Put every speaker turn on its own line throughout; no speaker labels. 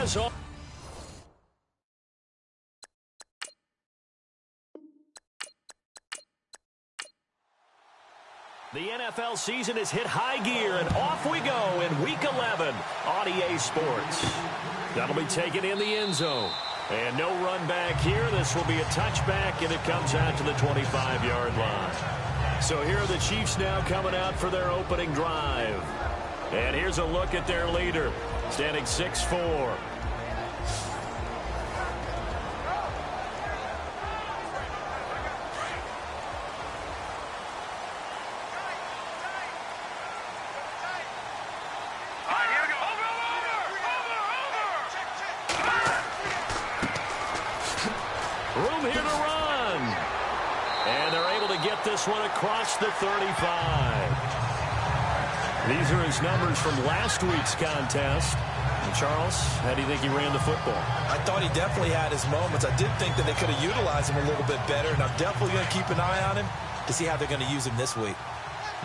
has all. The NFL season has hit high gear, and off we go in Week 11 on EA Sports. That'll be taken in the end zone. And no run back here. This will be a touchback, and it comes out to the 25-yard line. So here are the Chiefs now coming out for their opening drive. And here's a look at their leader, standing 6'4". Room here to run. And they're able to get this one across the 35. These are his numbers from last week's contest. And Charles, how do you think he ran the football?
I thought he definitely had his moments. I did think that they could have utilized him a little bit better, and I'm definitely going to keep an eye on him to see how they're going to use him this week.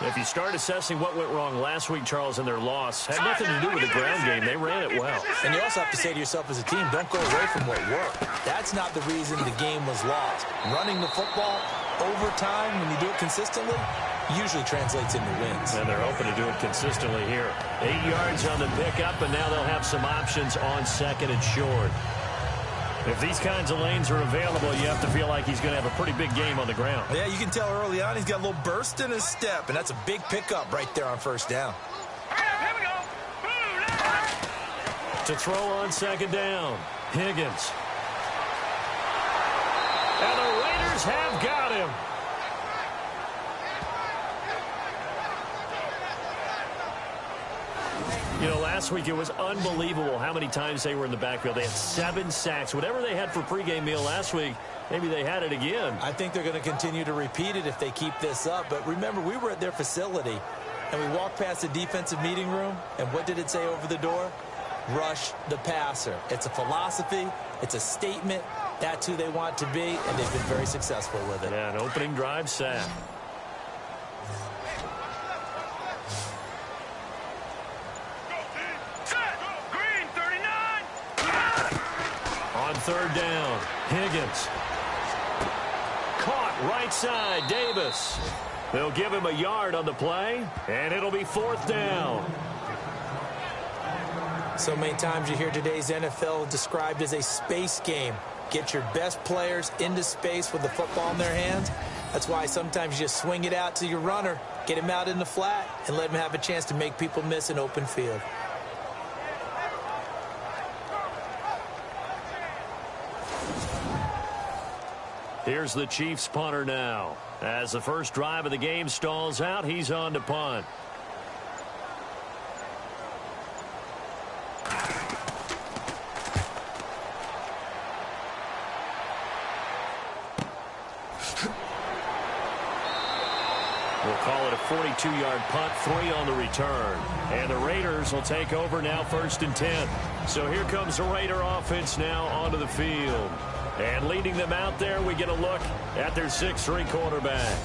If you start assessing what went wrong last week, Charles, in their loss, had nothing to do with the ground game. They ran it well.
And you also have to say to yourself as a team, don't go away from what worked. That's not the reason the game was lost. Running the football over time, when you do it consistently, usually translates into wins.
And they're hoping to do it consistently here. 8 yards on the pickup, and now they'll have some options on second and short. If these kinds of lanes are available, you have to feel like he's going to have a pretty big game on the ground.
Yeah, you can tell early on he's got a little burst in his step, and that's a big pickup right there on first down.
To throw on second down, Higgins. And the Raiders have got him. You know, last week it was unbelievable how many times they were in the backfield. They had 7 sacks. Whatever they had for pregame meal last week, maybe they had it again.
I think they're going to continue to repeat it if they keep this up. But remember, we were at their facility, and we walked past the defensive meeting room, and what did it say over the door? Rush the passer. It's a philosophy. It's a statement. That's who they want to be, and they've been very successful with it.
Yeah, an opening drive sack. On third down, Higgins. Caught right side, Davis. They'll give him a yard on the play, and it'll be fourth down.
So many times you hear today's NFL described as a space game. Get your best players into space with the football in their hands. That's why sometimes you just swing it out to your runner, get him out in the flat, and let him have a chance to make people miss an open field.
Here's the Chiefs punter now. As the first drive of the game stalls out, he's on to punt. We'll call it a 42-yard punt, 3 on the return. And the Raiders will take over now, 1st and 10. So here comes the Raider offense now onto the field. And leading them out there, we get a look at their 6'3" quarterback.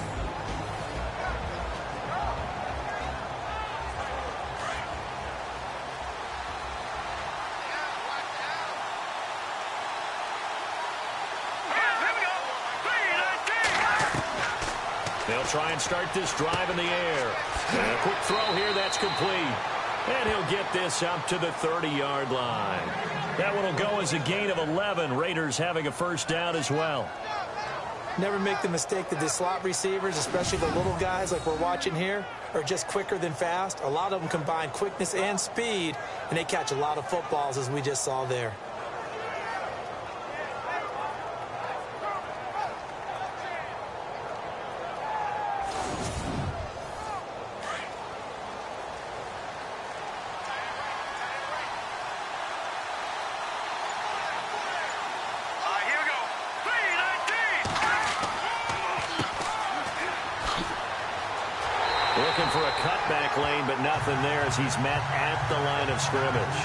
They'll try and start this drive in the air. And a quick throw here, that's complete. And he'll get this up to the 30-yard line. That one will go as a gain of 11. Raiders having a first down as well.
Never make the mistake that the slot receivers, especially the little guys like we're watching here, are just quicker than fast. A lot of them combine quickness and speed, and they catch a lot of footballs, as we just saw there.
Looking for a cutback lane, but nothing there as he's met at the line of scrimmage.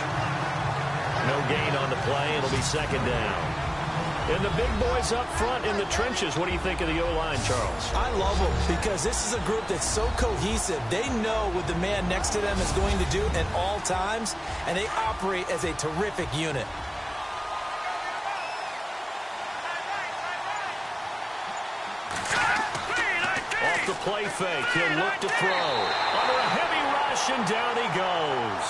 No gain on the play. It'll be second down. And the big boys up front in the trenches, what do you think of the O-line, Charles?
I love them because this is a group that's so cohesive. They know what the man next to them is going to do at all times, and they operate as a terrific unit.
Off the play fake, he'll look to throw. Under a heavy rush, and down he goes.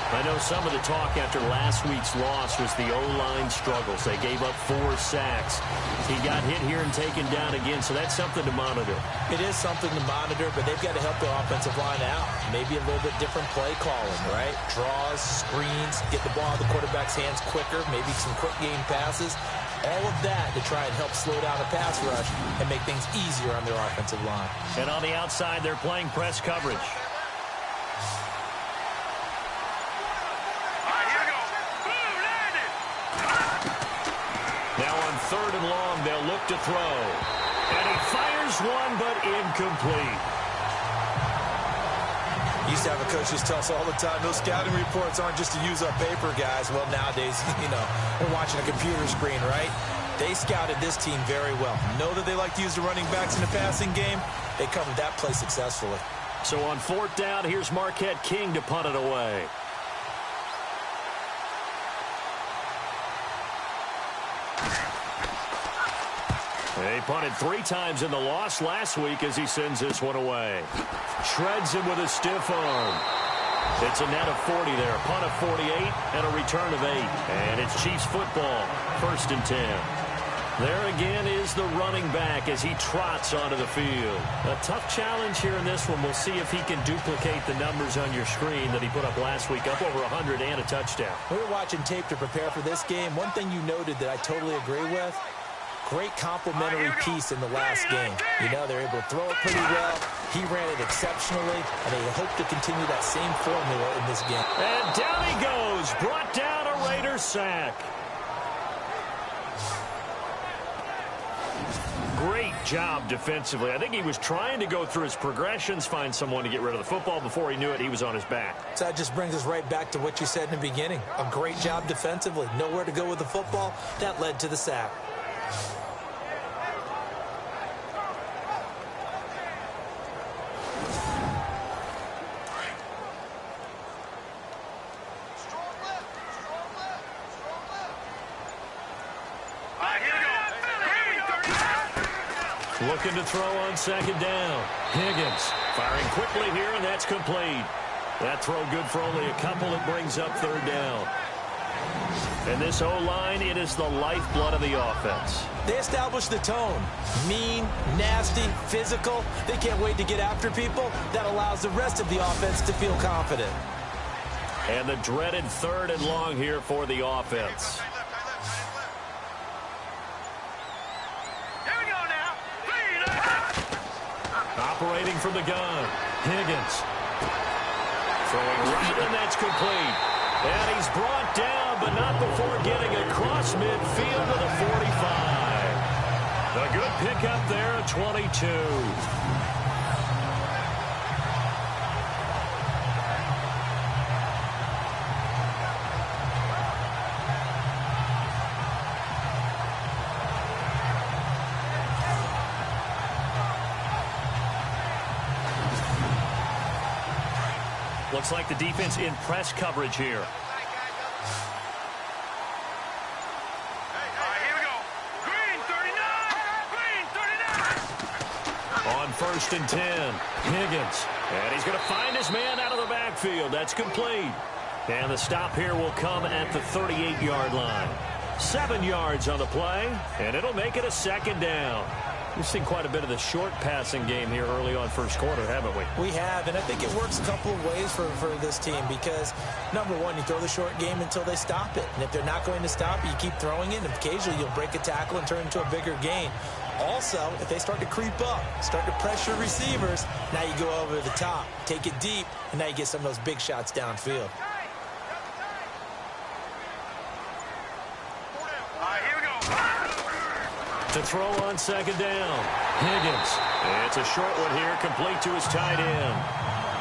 I know some of the talk after last week's loss was the O-line struggles. They gave up 4 sacks. He got hit here and taken down again, so that's something to monitor.
It is something to monitor, but they've got to help their offensive line out. Maybe a little bit different play calling, right? Draws, screens, get the ball out of the quarterback's hands quicker, maybe some quick game passes. All of that to try and help slow down the pass rush and make things easier on their offensive line.
And on the outside, they're playing press coverage. Now on 3rd and long, they'll look to throw. And he fires one, but incomplete.
Used to have a coach just tell us all the time, those scouting reports aren't just to use up paper, guys. Well, nowadays, we're watching a computer screen, right? They scouted this team very well. Know that they like to use the running backs in the passing game. They covered that play successfully.
So on 4th down, here's Marquette King to punt it away. They punted 3 times in the loss last week as he sends this one away. Shreds him with a stiff arm. It's a net of 40 there. Punt of 48 and a return of 8. And it's Chiefs football. 1st and 10. There again is the running back as he trots onto the field. A tough challenge here in this one. We'll see if he can duplicate the numbers on your screen that he put up last week. Up over 100 and a touchdown.
We were watching tape to prepare for this game. One thing you noted that I totally agree with, great complimentary piece in the last game. They're able to throw it pretty well. He ran it exceptionally, and they hope to continue that same formula in this game.
And down he goes. Brought down a Raiders sack. Great job defensively. I think he was trying to go through his progressions, find someone to get rid of the football. Before he knew it, he was on his back.
So that just brings us right back to what you said in the beginning. A great job defensively. Nowhere to go with the football. That led to the sack.
Looking to throw on 2nd down. Higgins firing quickly here, and that's complete. That throw good for only a couple. It brings up 3rd down. And this O-line, it is the lifeblood of the offense.
They establish the tone. Mean, nasty, physical. They can't wait to get after people. That allows the rest of the offense to feel confident.
And the dreaded 3rd and long here for the offense. Operating from the gun. Higgins. Throwing right, and that's complete. And he's brought down, but not before getting across midfield to the 45. A good pickup there at 22. Looks like the defense in press coverage here. On 1st and 10, Higgins. And he's going to find his man out of the backfield. That's complete. And the stop here will come at the 38-yard line. 7 yards on the play, and it'll make it a 2nd down. We've seen quite a bit of the short passing game here early on 1st quarter, haven't we?
We have, and I think it works a couple of ways for this team because, number one, you throw the short game until they stop it. And if they're not going to stop it, you keep throwing it, and occasionally you'll break a tackle and turn it into a bigger gain. Also, if they start to creep up, start to pressure receivers, now you go over the top, take it deep, and now you get some of those big shots downfield.
To throw on 2nd down. Higgins. It's a short one here, complete to his tight end.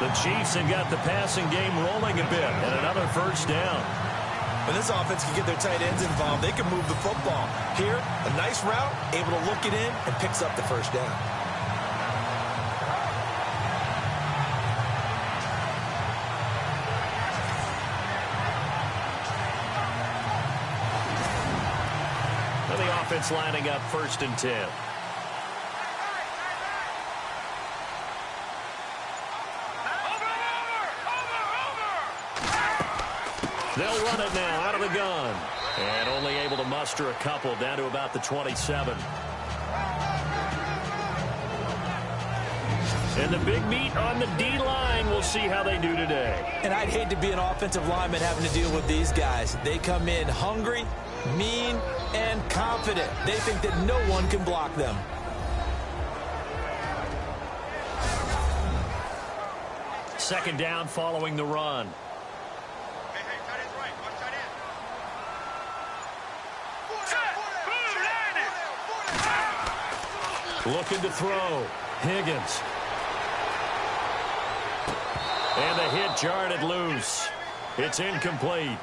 The Chiefs have got the passing game rolling a bit, and another 1st down.
When this offense can get their tight ends involved, they can move the football. Here, a nice route, able to look it in, and picks up the first down.
And the offense lining up 1st and 10. They'll run it now out of the gun. And only able to muster a couple down to about the 27. And the big meat on the D-line. We'll see how they do today.
And I'd hate to be an offensive lineman having to deal with these guys. They come in hungry, mean, and confident. They think that no one can block them.
Second down following the run. Looking to throw. Higgins. And the hit jarred it loose. It's incomplete.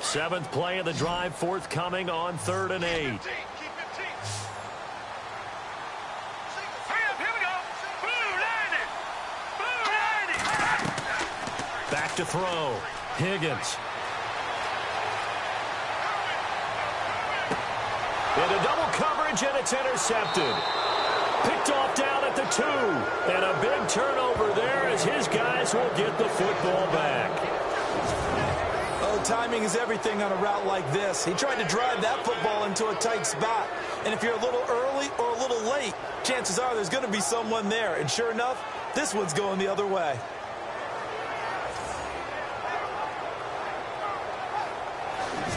Seventh play of the drive forthcoming on 3rd and 8. Back to throw. Higgins. Into double coverage, and it's intercepted. Picked off down at the 2. And a big turnover there as his guys will get the football back.
Oh, timing is everything on a route like this. He tried to drive that football into a tight spot. And if you're a little early or a little late, chances are there's going to be someone there. And sure enough, this one's going the other way.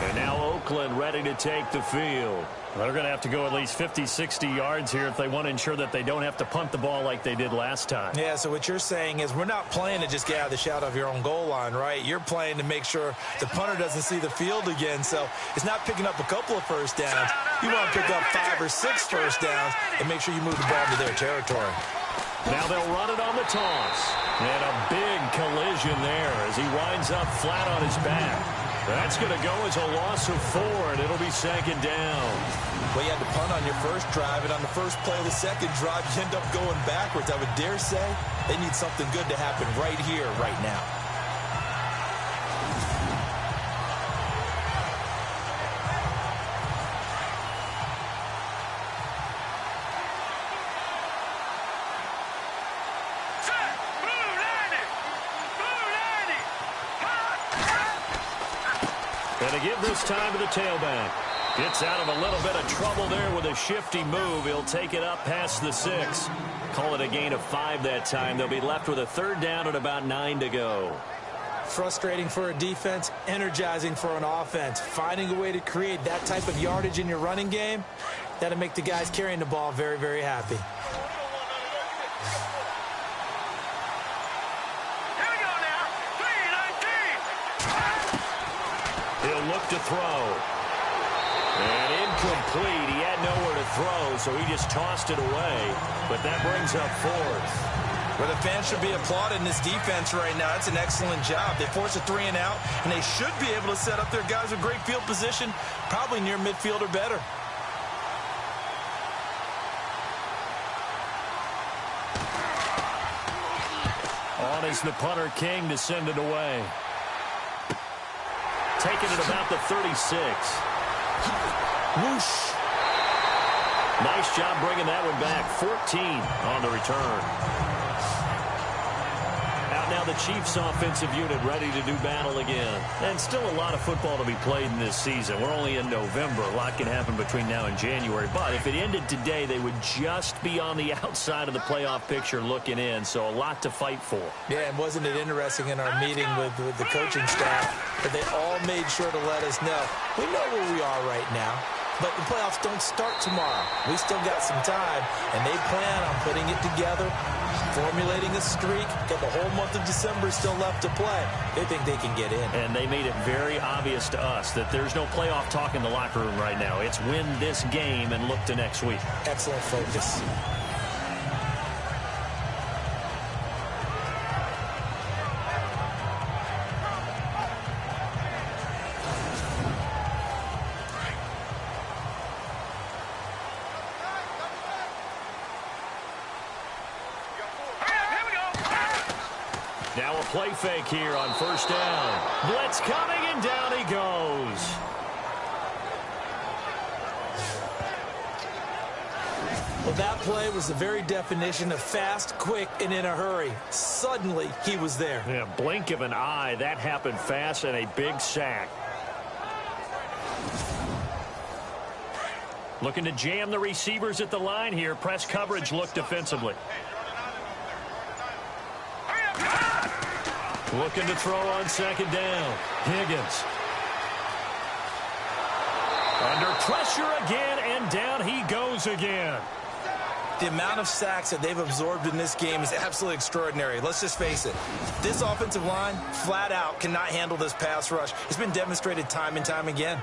And now Oakland ready to take the field. They're going to have to go at least 50, 60 yards here if they want to ensure that they don't have to punt the ball like they did last time.
Yeah, so what you're saying is we're not playing to just get out of the shadow of your own goal line, right? You're playing to make sure the punter doesn't see the field again. So it's not picking up a couple of first downs. You want to pick up 5 or 6 first downs and make sure you move the ball into their territory.
Now they'll run it on the toss. And a big collision there as he winds up flat on his back. That's going to go as a loss of 4, and it'll be 2nd down.
Well, you had to punt on your first drive, and on the first play of the second drive, you end up going backwards. I would dare say they need something good to happen right here, right now.
And to give this time to the tailback. Gets out of a little bit of trouble there with a shifty move. He'll take it up past the 6. Call it a gain of 5 that time. They'll be left with a 3rd down and about 9 to go.
Frustrating for a defense, energizing for an offense. Finding a way to create that type of yardage in your running game, that'll make the guys carrying the ball very, very happy.
He'll look to throw. And incomplete. He had nowhere to throw, so he just tossed it away. But that brings up 4th.
Well, the fans should be applauding this defense right now. It's an excellent job. They force a 3 and out, and they should be able to set up their guys with great field position, probably near midfield or better.
On is the punter, King, to send it away. Taking it about the 36.
Whoosh.
Nice job bringing that one back. 14 on the return. Out now the Chiefs offensive unit ready to do battle again. And still a lot of football to be played in this season. We're only in November. A lot can happen between now and January. But if it ended today, they would just be on the outside of the playoff picture looking in. So a lot to fight for.
Yeah, and wasn't it interesting in our meeting with the coaching staff that they all made sure to let us know. We know where we are right now. but the playoffs don't start tomorrow. We still got some time, and they plan on putting it together, formulating a streak. Got the whole month of December still left to play. They think they can get in.
And they made it very obvious to us that there's no playoff talk in the locker room right now. It's win this game and look to next week.
Excellent focus.
Now a play fake here on first down. Blitz coming, and down he goes.
Well, that play was the very definition of fast, quick, and in a hurry. Suddenly, he was there.
Yeah, blink of an eye. That happened fast, and a big sack. Looking to jam the receivers at the line here. Press coverage look defensively. Looking to throw on second down. Higgins. Under pressure again, and down he goes again.
The amount of sacks that they've absorbed in this game is absolutely extraordinary. Let's just face it. This offensive line, flat out, cannot handle this pass rush. It's been demonstrated time and time again.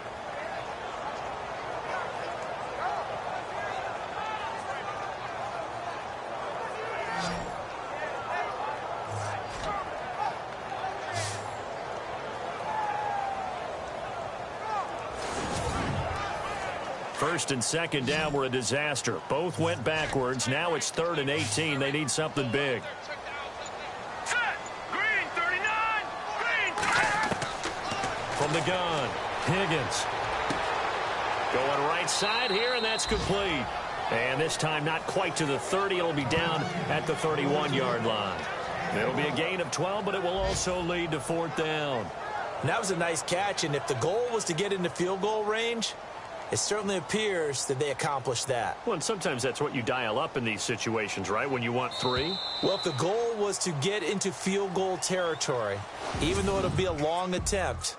First and second down were a disaster. Both went backwards. Now it's 3rd and 18. They need something big.
Green 39. Green.
From the gun, Higgins. Going right side here, and that's complete. And this time not quite to the 30. It'll be down at the 31-yard line. It'll be a gain of 12, but it will also lead to 4th down.
And that was a nice catch, and if the goal was to get into field goal range, it certainly appears that they accomplished that.
Well, and sometimes that's what you dial up in these situations, right, when you want 3?
Well, if the goal was to get into field goal territory, even though it'll be a long attempt,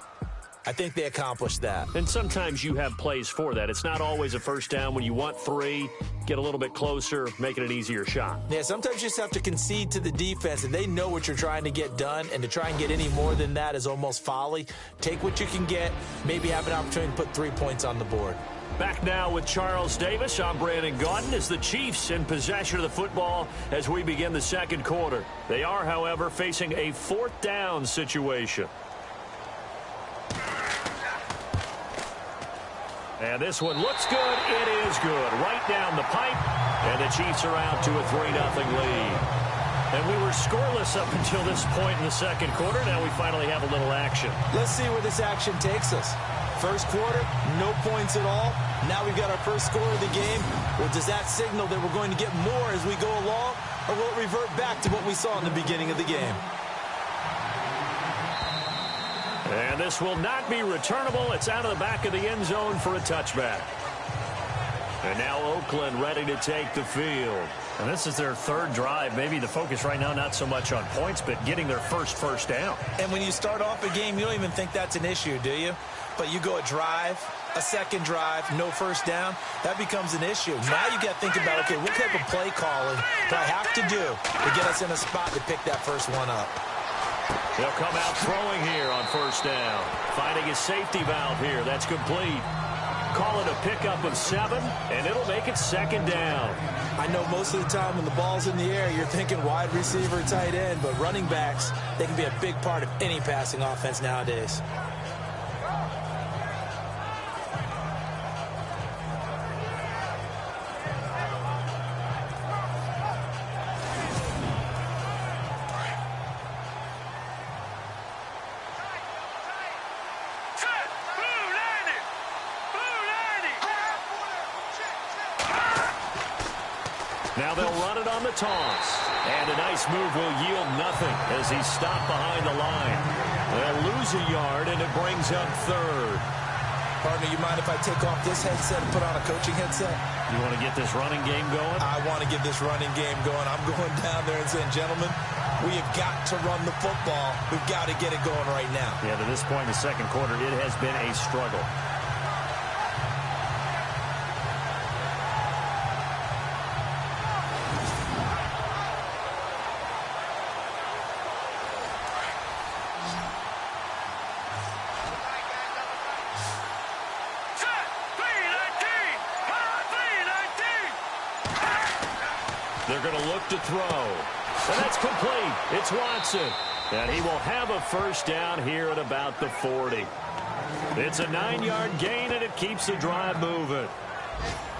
I think they accomplished that.
And sometimes you have plays for that. It's not always a first down. When you want 3, get a little bit closer, make it an easier shot.
Yeah, sometimes you just have to concede to the defense, and they know what you're trying to get done, and to try and get any more than that is almost folly. Take what you can get, maybe have an opportunity to put 3 points on the board.
Back now with Charles Davis. I'm Brandon Gaudin as the Chiefs in possession of the football as we begin the second quarter. They are, however, facing a 4th down situation. And this one looks good. It is good. Right down the pipe. And the Chiefs are out to a 3-0 lead. And we were scoreless up until this point in the second quarter. Now we finally have a little action.
Let's see where this action takes us. First quarter, no points at all. Now we've got our first score of the game. Well, does that signal that we're going to get more as we go along? Or will it revert back to what we saw in the beginning of the game?
And this will not be returnable. It's out of the back of the end zone for a touchback. And now Oakland ready to take the field. And this is their 3rd drive. Maybe the focus right now not so much on points, but getting their first down.
And when you start off a game, you don't even think that's an issue, do you? But you go a drive, a second drive, no first down, that becomes an issue. Now you got to think about, okay, what type of play calling do I have to do to get us in a spot to pick that first one up?
They'll come out throwing here on first down. Finding his safety valve here. That's complete. Call it a pickup of 7, and it'll make it 2nd down.
I know most of the time when the ball's in the air, you're thinking wide receiver, tight end, but running backs, they can be a big part of any passing offense nowadays.
Now they'll run it on the toss. And a nice move will yield nothing as he's stopped behind the line. They'll lose a yard, and it brings up 3rd.
Partner, you mind if I take off this headset and put on a coaching headset?
You want to get this running game going?
I want to get this running game going. I'm going down there and saying, gentlemen, we have got to run the football. We've got to get it going right now.
Yeah, to this point in the second quarter, it has been a struggle. They're going to look to throw. And that's complete. It's Watson. And he will have a first down here at about the 40. It's a 9-yard gain, and it keeps the drive moving.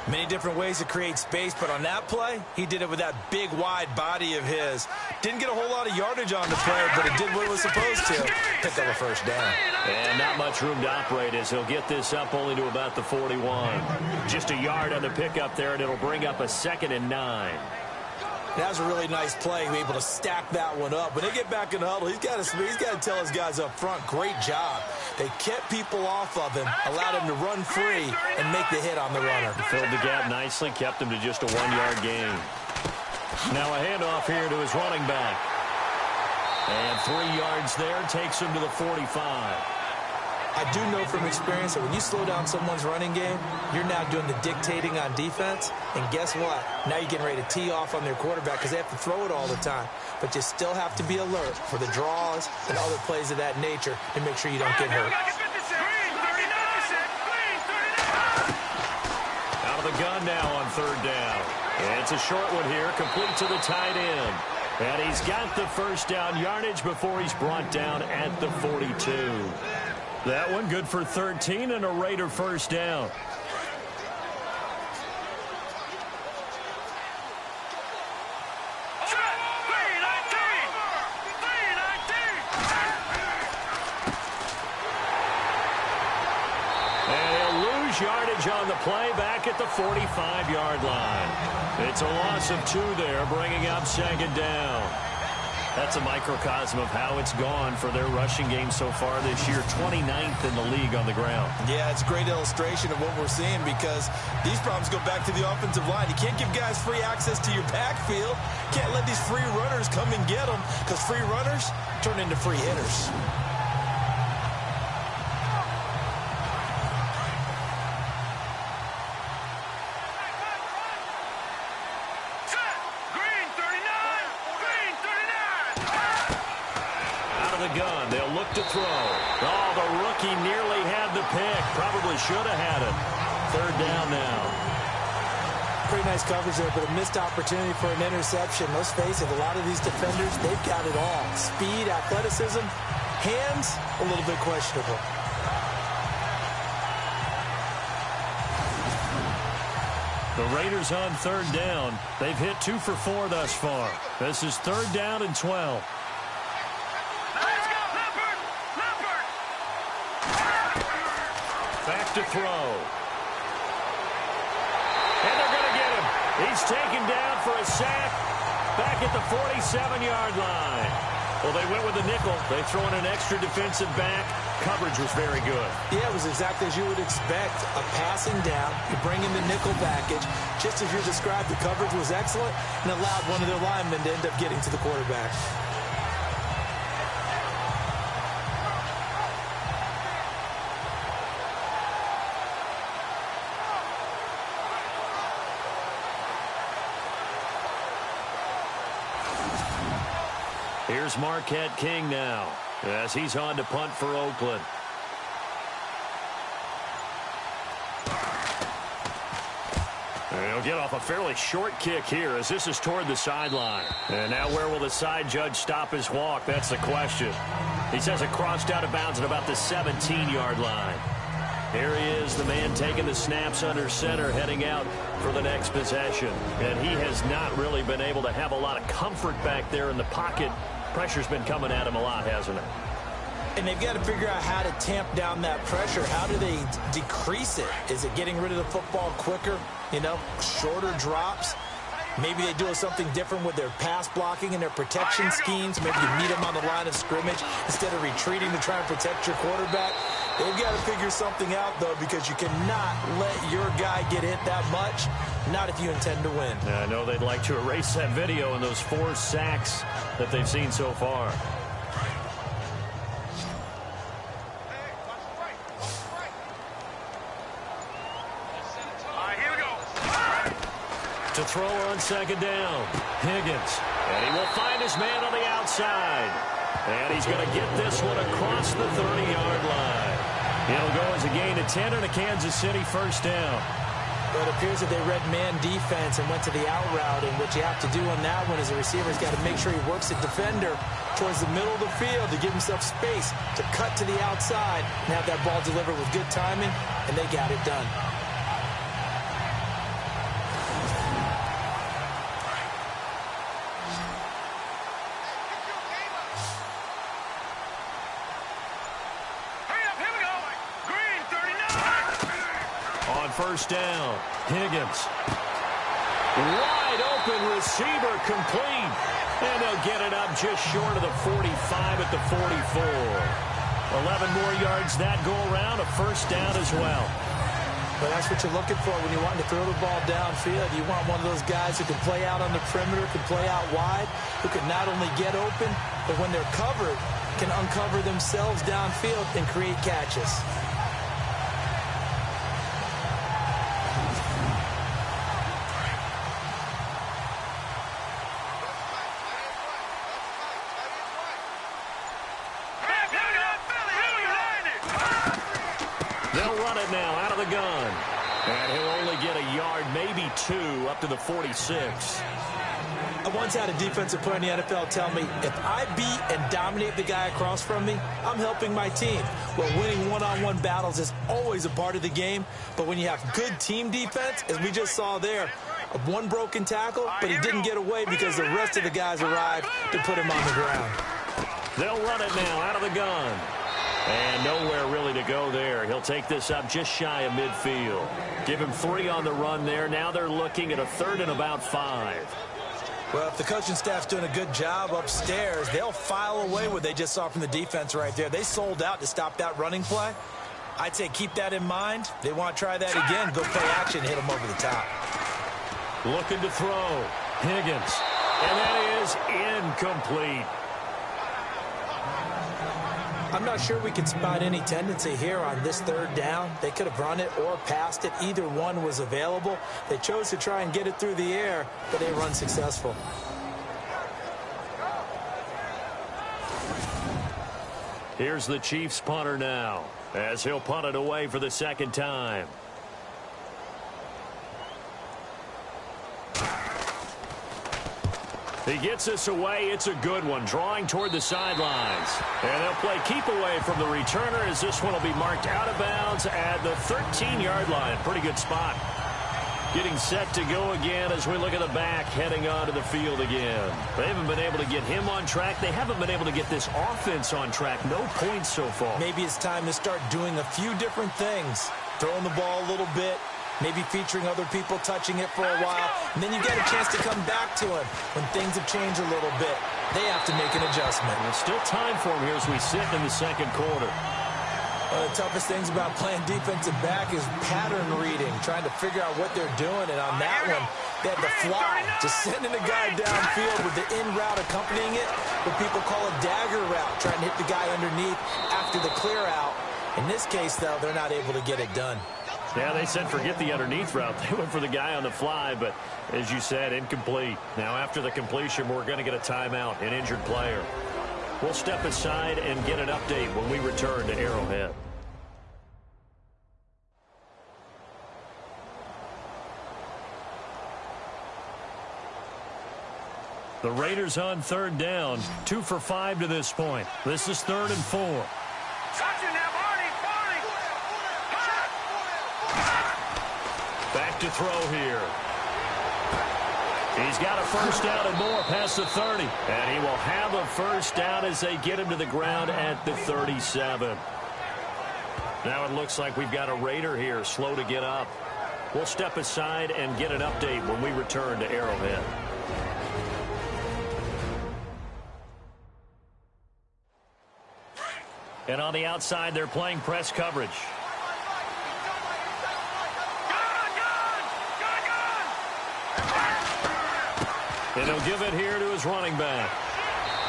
Many different ways to create space, but on that play, he did it with that big, wide body of his. Didn't get a whole lot of yardage on the play, but it did what it was supposed to. Pick up a first down.
And not much room to operate as he'll get this up only to about the 41. Just a yard on the pickup there, and it'll bring up a 2nd and 9.
That was a really nice play, able to stack that one up. When they get back in the huddle, he's got to tell his guys up front, great job. They kept people off of him, allowed him to run free, and make the hit on the runner.
Filled the gap nicely, kept him to just a 1-yard gain. Now a handoff here to his running back. And 3 yards there, takes him to the 45.
I do know from experience that when you slow down someone's running game, you're now doing the dictating on defense. And guess what? Now you're getting ready to tee off on their quarterback because they have to throw it all the time. But you still have to be alert for the draws and other plays of that nature to make sure you don't get hurt.
Out of the gun now on 3rd down. And it's a short one here, complete to the tight end. And he's got the first down yardage before he's brought down at the 42. That one good for 13 and a Raider first down. And he'll lose yardage on the play back at the 45-yard line. It's a loss of 2 there, bringing up 2nd down. That's a microcosm of how it's gone for their rushing game so far this year. 29th in the league on the ground.
Yeah, it's a great illustration of what we're seeing because these problems go back to the offensive line. You can't give guys free access to your backfield. Can't let these free runners come and get them because free runners turn into free hitters.
Gun. They'll look to throw. Oh, the rookie nearly had the pick. Probably should have had it. 3rd down now.
Pretty nice coverage there, but a missed opportunity for an interception. Let's face it, a lot of these defenders, they've got it all. Speed, athleticism, hands, a little bit questionable.
The Raiders on 3rd down. They've hit 2 for 4 thus far. This is 3rd down and 12. Back to throw. And they're going to get him. He's taken down for a sack back at the 47-yard line. Well, they went with the nickel. They throw in an extra defensive back. Coverage was very good.
Yeah, it was exactly as you would expect. A passing down. You bring in the nickel package. Just as you described, the coverage was excellent and allowed one of their linemen to end up getting to the quarterback.
Here's Marquette King now as he's on to punt for Oakland. And he'll get off a fairly short kick here as this is toward the sideline. And now where will the side judge stop his walk? That's the question. He says it crossed out of bounds at about the 17-yard line. Here he is, the man taking the snaps under center, heading out for the next possession. And he has not really been able to have a lot of comfort back there in the pocket. Pressure's been coming at him a lot, hasn't it?
And they've got to figure out how to tamp down that pressure. How do they decrease it? Is it getting rid of the football quicker? You know, shorter drops? Maybe they do something different with their pass blocking and their protection schemes. Maybe you meet them on the line of scrimmage instead of retreating to try and protect your quarterback. They've got to figure something out, though, because you cannot let your guy get hit that much, not if you intend to win.
I know they'd like to erase that video and those 4 sacks that they've seen so far. To throw on 2nd down, Higgins. And he will find his man on the outside. And he's going to get this one across the 30-yard line. It'll go as a gain of 10 and a Kansas City first down.
But it appears that they read man defense and went to the out route, and what you have to do on that one is the receiver's got to make sure he works the defender towards the middle of the field to give himself space to cut to the outside and have that ball delivered with good timing, and they got it done.
First down. Higgins. Wide open receiver complete. And they'll get it up just short of the 45 at the 44. 11 more yards that go around. A first down as well.
But that's what you're looking for when you want to throw the ball downfield. You want one of those guys who can play out on the perimeter, can play out wide, who can not only get open, but when they're covered, can uncover themselves downfield and create catches.
Now out of the gun. And he'll only get a yard, maybe two, up to the 46.
I once had a defensive player in the NFL tell me, if I beat and dominate the guy across from me, I'm helping my team. Well, winning one-on-one battles is always a part of the game, but when you have good team defense, as we just saw there, one broken tackle, but he didn't get away because the rest of the guys arrived to put him on the ground.
They'll run it now out of the gun. And nowhere really to go there. He'll take this up just shy of midfield. Give him 3 on the run there. Now they're looking at a 3rd and about 5.
Well, if the coaching staff's doing a good job upstairs, they'll file away what they just saw from the defense right there. They sold out to stop that running play. I'd say keep that in mind. They want to try that again. Go play action, hit them over the top.
Looking to throw. Higgins. And that is incomplete.
I'm not sure we can spot any tendency here on this 3rd down. They could have run it or passed it. Either one was available. They chose to try and get it through the air, but they run successful.
Here's the Chiefs punter now, as he'll punt it away for the 2nd time. He gets this away. It's a good one, drawing toward the sidelines. And they'll play keep away from the returner as this one will be marked out of bounds at the 13-yard line. Pretty good spot. Getting set to go again as we look at the back heading onto the field again. They haven't been able to get him on track. They haven't been able to get this offense on track. No points so far.
Maybe it's time to start doing a few different things. Throwing the ball a little bit. Maybe featuring other people touching it for a while. And then you get a chance to come back to him when things have changed a little bit. They have to make an adjustment.
There's still time for him here as we sit in the 2nd quarter.
One of the toughest things about playing defensive back is pattern reading, trying to figure out what they're doing. And on that one, they had the fly, just sending a guy downfield with the in route accompanying it, what people call a dagger route, trying to hit the guy underneath after the clear out. In this case, though, they're not able to get it done.
Yeah, they said forget the underneath route. They went for the guy on the fly, but as you said, incomplete. Now, after the completion, we're going to get a timeout, an injured player. We'll step aside and get an update when we return to Arrowhead. The Raiders on 3rd down, 2 for 5 to this point. This is 3rd and 4. Back to throw here. He's got a first down and more past the 30. And he will have a first down as they get him to the ground at the 37. Now it looks like we've got a Raider here, slow to get up. We'll step aside and get an update when we return to Arrowhead. And on the outside, they're playing press coverage. And he'll give it here to his running back.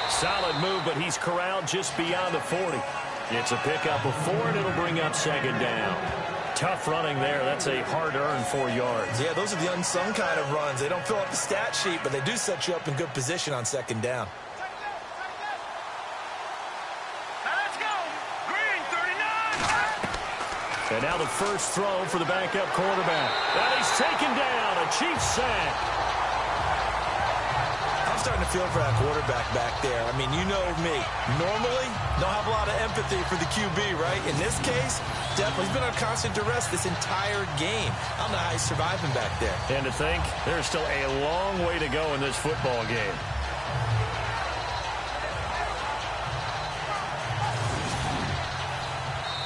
Solid move, but he's corralled just beyond the 40. It's a pickup of 4, and it'll bring up 2nd down. Tough running there. That's a hard-earned 4 yards.
Yeah, those are the unsung kind of runs. They don't fill up the stat sheet, but they do set you up in good position on 2nd down.
And now the first throw for the backup quarterback. And he's taken down. A Chiefs sack.
I'm starting to feel for that quarterback back there. I mean, you know me. Normally, don't have a lot of empathy for the QB, right? In this case, definitely he's been on constant duress this entire game. I don't know how he's surviving back there.
And to think, there's still a long way to go in this football game.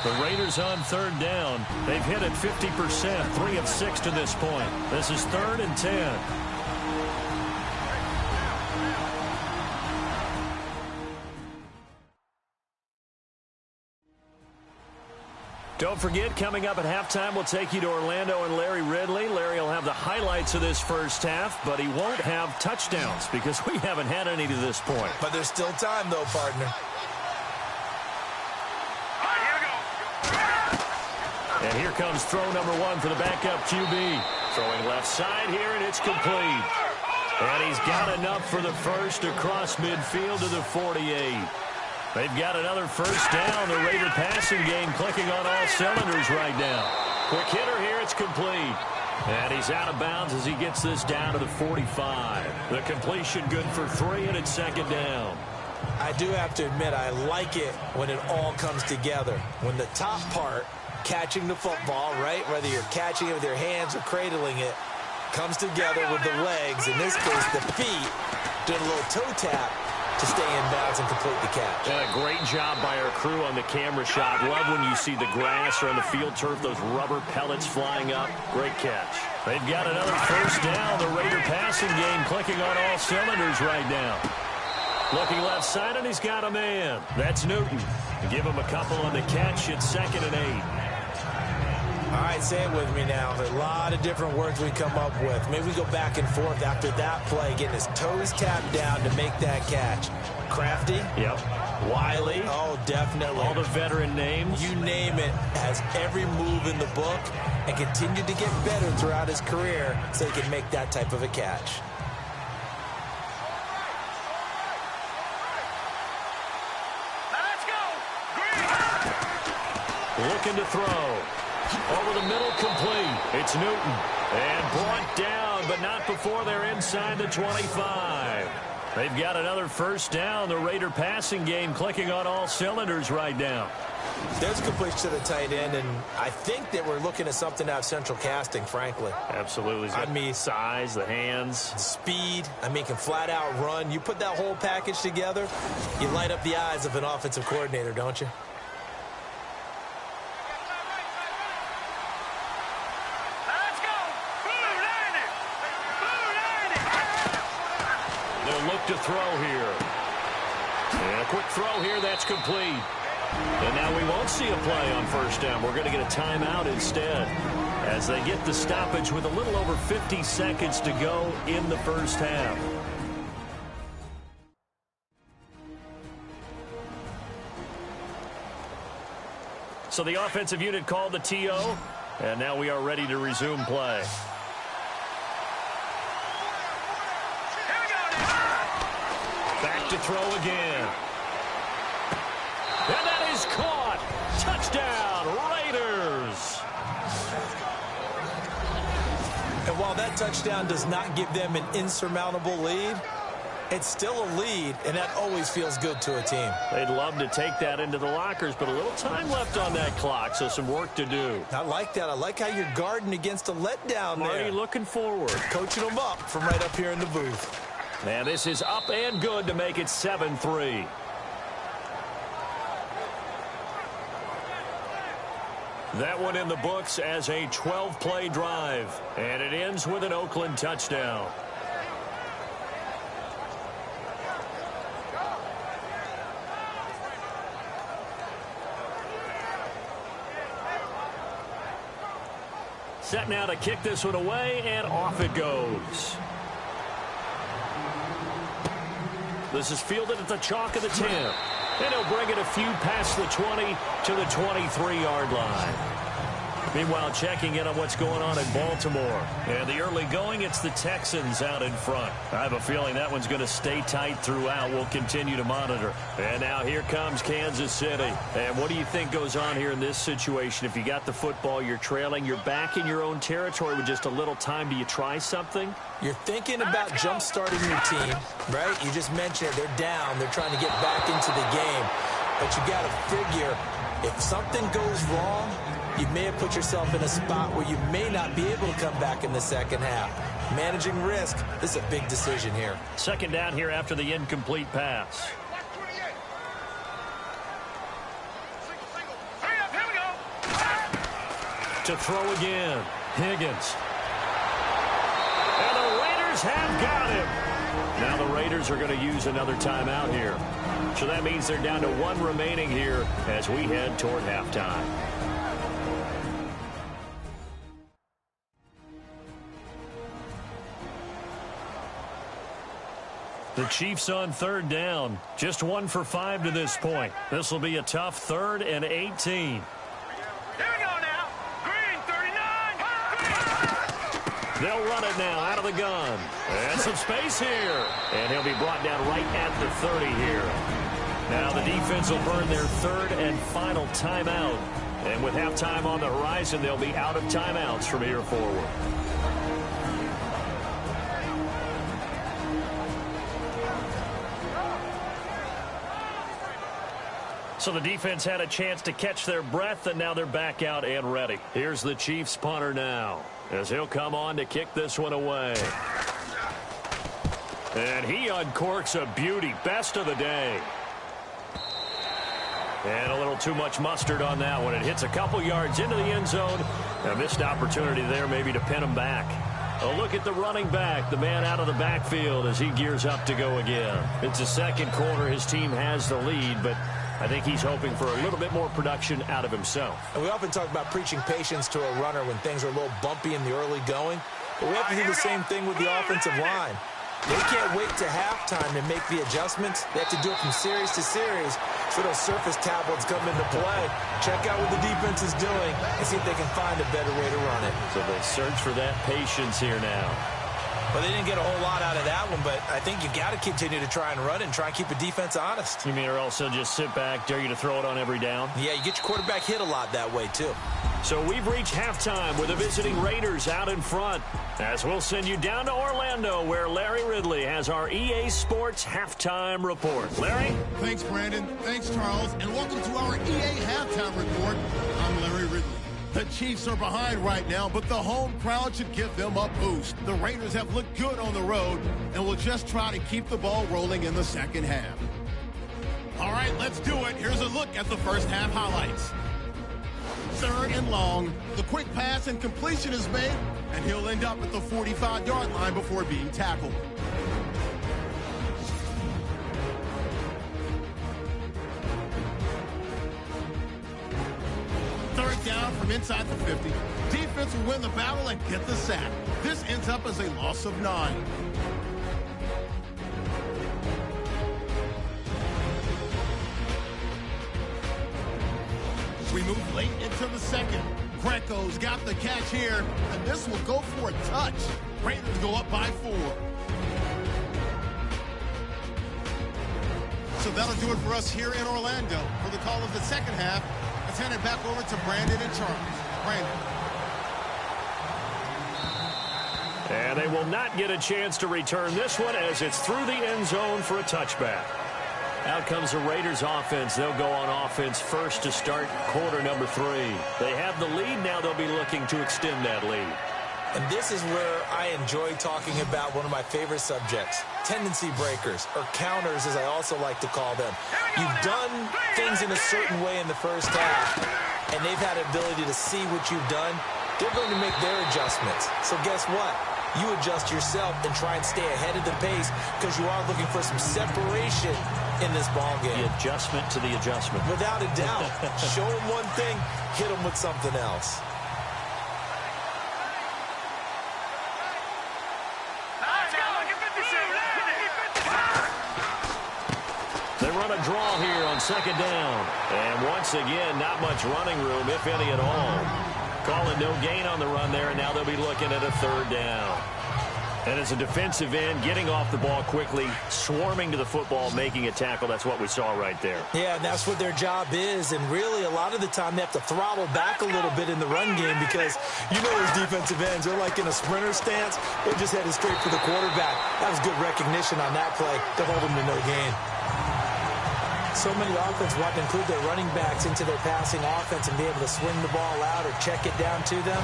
The Raiders on third down. They've hit it 50%, 3 of 6 to this point. This is 3rd and 10. Don't forget, coming up at halftime, we'll take you to Orlando and Larry Ridley. Larry will have the highlights of this first half, but he won't have touchdowns because we haven't had any to this point.
But there's still time, though, partner.
And here comes throw number 1 for the backup QB. Throwing left side here, and it's complete. And he's got enough for the first across midfield to the 48. They've got another first down. The Raider passing game clicking on all cylinders right now. Quick hitter here, it's complete. And he's out of bounds as he gets this down to the 45. The completion good for 3, and it's 2nd down.
I do have to admit, I like it when it all comes together. When the top part, catching the football, right, whether you're catching it with your hands or cradling it, comes together with the legs, in this case the feet, doing a little toe tap to stay in bounds and complete the catch.
And a great job by our crew on the camera shot. Love when you see the grass or on the field turf, those rubber pellets flying up. Great catch. They've got another first down. The Raider passing game clicking on all cylinders right now. Looking left side, and he's got a man. That's Newton. Give him a couple on the catch. It's 2nd and 8.
All right, say it with me now. There's a lot of different words we come up with. Maybe we go back and forth after that play, getting his toes tapped down to make that catch. Crafty?
Yep. Wiley?
Oh, definitely.
All the veteran names?
You name it. Has every move in the book and continued to get better throughout his career so he can make that type of a catch.
Looking to throw. Over the middle, complete. It's Newton. And brought down, but not before they're inside the 25. They've got another first down. The Raider passing game clicking on all cylinders right now.
There's a completion to the tight end, and I think that we're looking at something out of central casting, frankly.
Absolutely. I mean, size, the hands.
Speed. I mean, can flat out run. You put that whole package together, you light up the eyes of an offensive coordinator, don't you?
To throw here. And a quick throw here, that's complete. And now we won't see a play on first down. We're going to get a timeout instead as they get the stoppage with a little over 50 seconds to go in the first half. So the offensive unit called the TO, and now we are ready to resume play. Back to throw again. And that is caught. Touchdown, Raiders.
And while that touchdown does not give them an insurmountable lead, it's still a lead, and that always feels good to a team.
They'd love to take that into the lockers, but a little time left on that clock, so some work to do.
I like that. I like how you're guarding against a letdown there.
Marty looking forward.
Coaching them up from right up here in the booth.
And this is up and good to make it 7-3. That one in the books as a 12-play drive. And it ends with an Oakland touchdown. Set now to kick this one away, and off it goes. This is fielded at the chalk of the 10. And he'll bring it a few past the 20 to the 23-yard line. Meanwhile, checking in on what's going on in Baltimore. And the early going, it's the Texans out in front. I have a feeling that one's going to stay tight throughout. We'll continue to monitor. And now here comes Kansas City. And what do you think goes on here in this situation? If you got the football, you're trailing, you're back in your own territory with just a little time. Do you try something?
You're thinking about jump-starting your team, right? You just mentioned it. They're down. They're trying to get back into the game. But you got to figure, if something goes wrong, you may have put yourself in a spot where you may not be able to come back in the second half. Managing risk, this is a big decision here.
Second down here after the incomplete pass. To throw again, Higgins. And the Raiders have got him. Now the Raiders are going to use another timeout here. So that means they're down to one remaining here as we head toward halftime. The Chiefs on third down. Just 1 for 5 to this point. This will be a tough 3rd and 18.
Here we go now. Green, 39.
They'll run it now out of the gun. And some space here. And he'll be brought down right at the 30 here. Now the defense will burn their 3rd and final timeout. And with halftime on the horizon, they'll be out of timeouts from here forward. So the defense had a chance to catch their breath, and now they're back out and ready. Here's the Chiefs punter now, as he'll come on to kick this one away. And he uncorks a beauty. Best of the day. And a little too much mustard on that one. It hits a couple yards into the end zone. A missed opportunity there maybe to pin him back. A look at the running back, the man out of the backfield as he gears up to go again. It's the second quarter. His team has the lead, but I think he's hoping for a little bit more production out of himself.
And we often talk about preaching patience to a runner when things are a little bumpy in the early going. But we have to do the same thing with the offensive line. They can't wait to halftime to make the adjustments. They have to do it from series to series so those surface tablets come into play. Check out what the defense is doing and see if they can find a better way to run it.
So they search for that patience here now.
Well, they didn't get a whole lot out of that one, but I think you got to continue to try and run it and try and keep a defense honest.
You mean or also just sit back, dare you to throw it on every down?
Yeah, you get your quarterback hit a lot that way, too.
So we've reached halftime with the visiting Raiders out in front, as we'll send you down to Orlando, where Larry Ridley has our EA Sports Halftime Report. Larry?
Thanks, Brandon. Thanks, Charles. And welcome to our EA Halftime Report. I'm Larry Ridley. The Chiefs are behind right now, but the home crowd should give them a boost. The Raiders have looked good on the road and will just try to keep the ball rolling in the second half. All right, let's do it. Here's a look at the first half highlights. 3rd and long. The quick pass and completion is made, and he'll end up at the 45-yard line before being tackled. Third down from inside the 50. Defense will win the battle and get the sack. This ends up as a loss of 9. We move late into the second. Greco's got the catch here, and this will go for a touch. Raiders go up by 4. So that'll do it for us here in Orlando. For the call of the second half, let's hand it back over to Brandon and Charles. Brandon.
And they will not get a chance to return this one as it's through the end zone for a touchback. Out comes the Raiders offense. They'll go on offense first to start quarter number 3. They have the lead. Now they'll be looking to extend that lead.
And this is where I enjoy talking about one of my favorite subjects, tendency breakers, or counters as I also like to call them. You've done things in a certain way in the first half, and they've had an ability to see what you've done. They're going to make their adjustments. So guess what? You adjust yourself and try and stay ahead of the pace because you are looking for some separation in this ball game.
The adjustment to the adjustment.
Without a doubt. Show them one thing, hit them with something else.
They run a draw here on second down. And once again, not much running room, if any at all. Calling no gain on the run there, and now they'll be looking at a third down. And as a defensive end, getting off the ball quickly, swarming to the football, making a tackle, that's what we saw right there.
Yeah, and that's what their job is. And really, a lot of the time, they have to throttle back a little bit in the run game because you know those defensive ends, they're like in a sprinter stance. They're just headed straight for the quarterback. That was good recognition on that play to hold them to no gain. So many offenses want to include their running backs into their passing offense and be able to swing the ball out or check it down to them.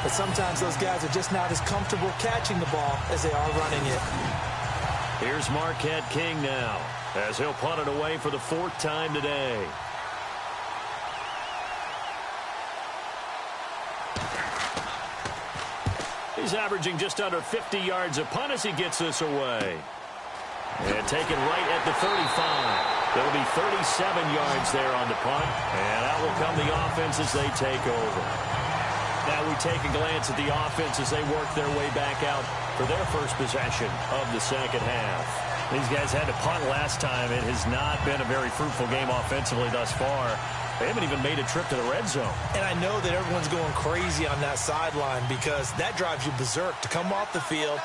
But sometimes those guys are just not as comfortable catching the ball as they are running it.
Here's Marquette King now as he'll punt it away for the fourth time today. He's averaging just under 50 yards a punt as he gets this away. And taken right at the 35. There'll be 37 yards there on the punt. And out will come the offense as they take over. Now we take a glance at the offense as they work their way back out for their first possession of the second half. These guys had to punt last time. It has not been a very fruitful game offensively thus far. They haven't even made a trip to the red zone. And I know that everyone's going crazy on that sideline because that drives you berserk to come off the field,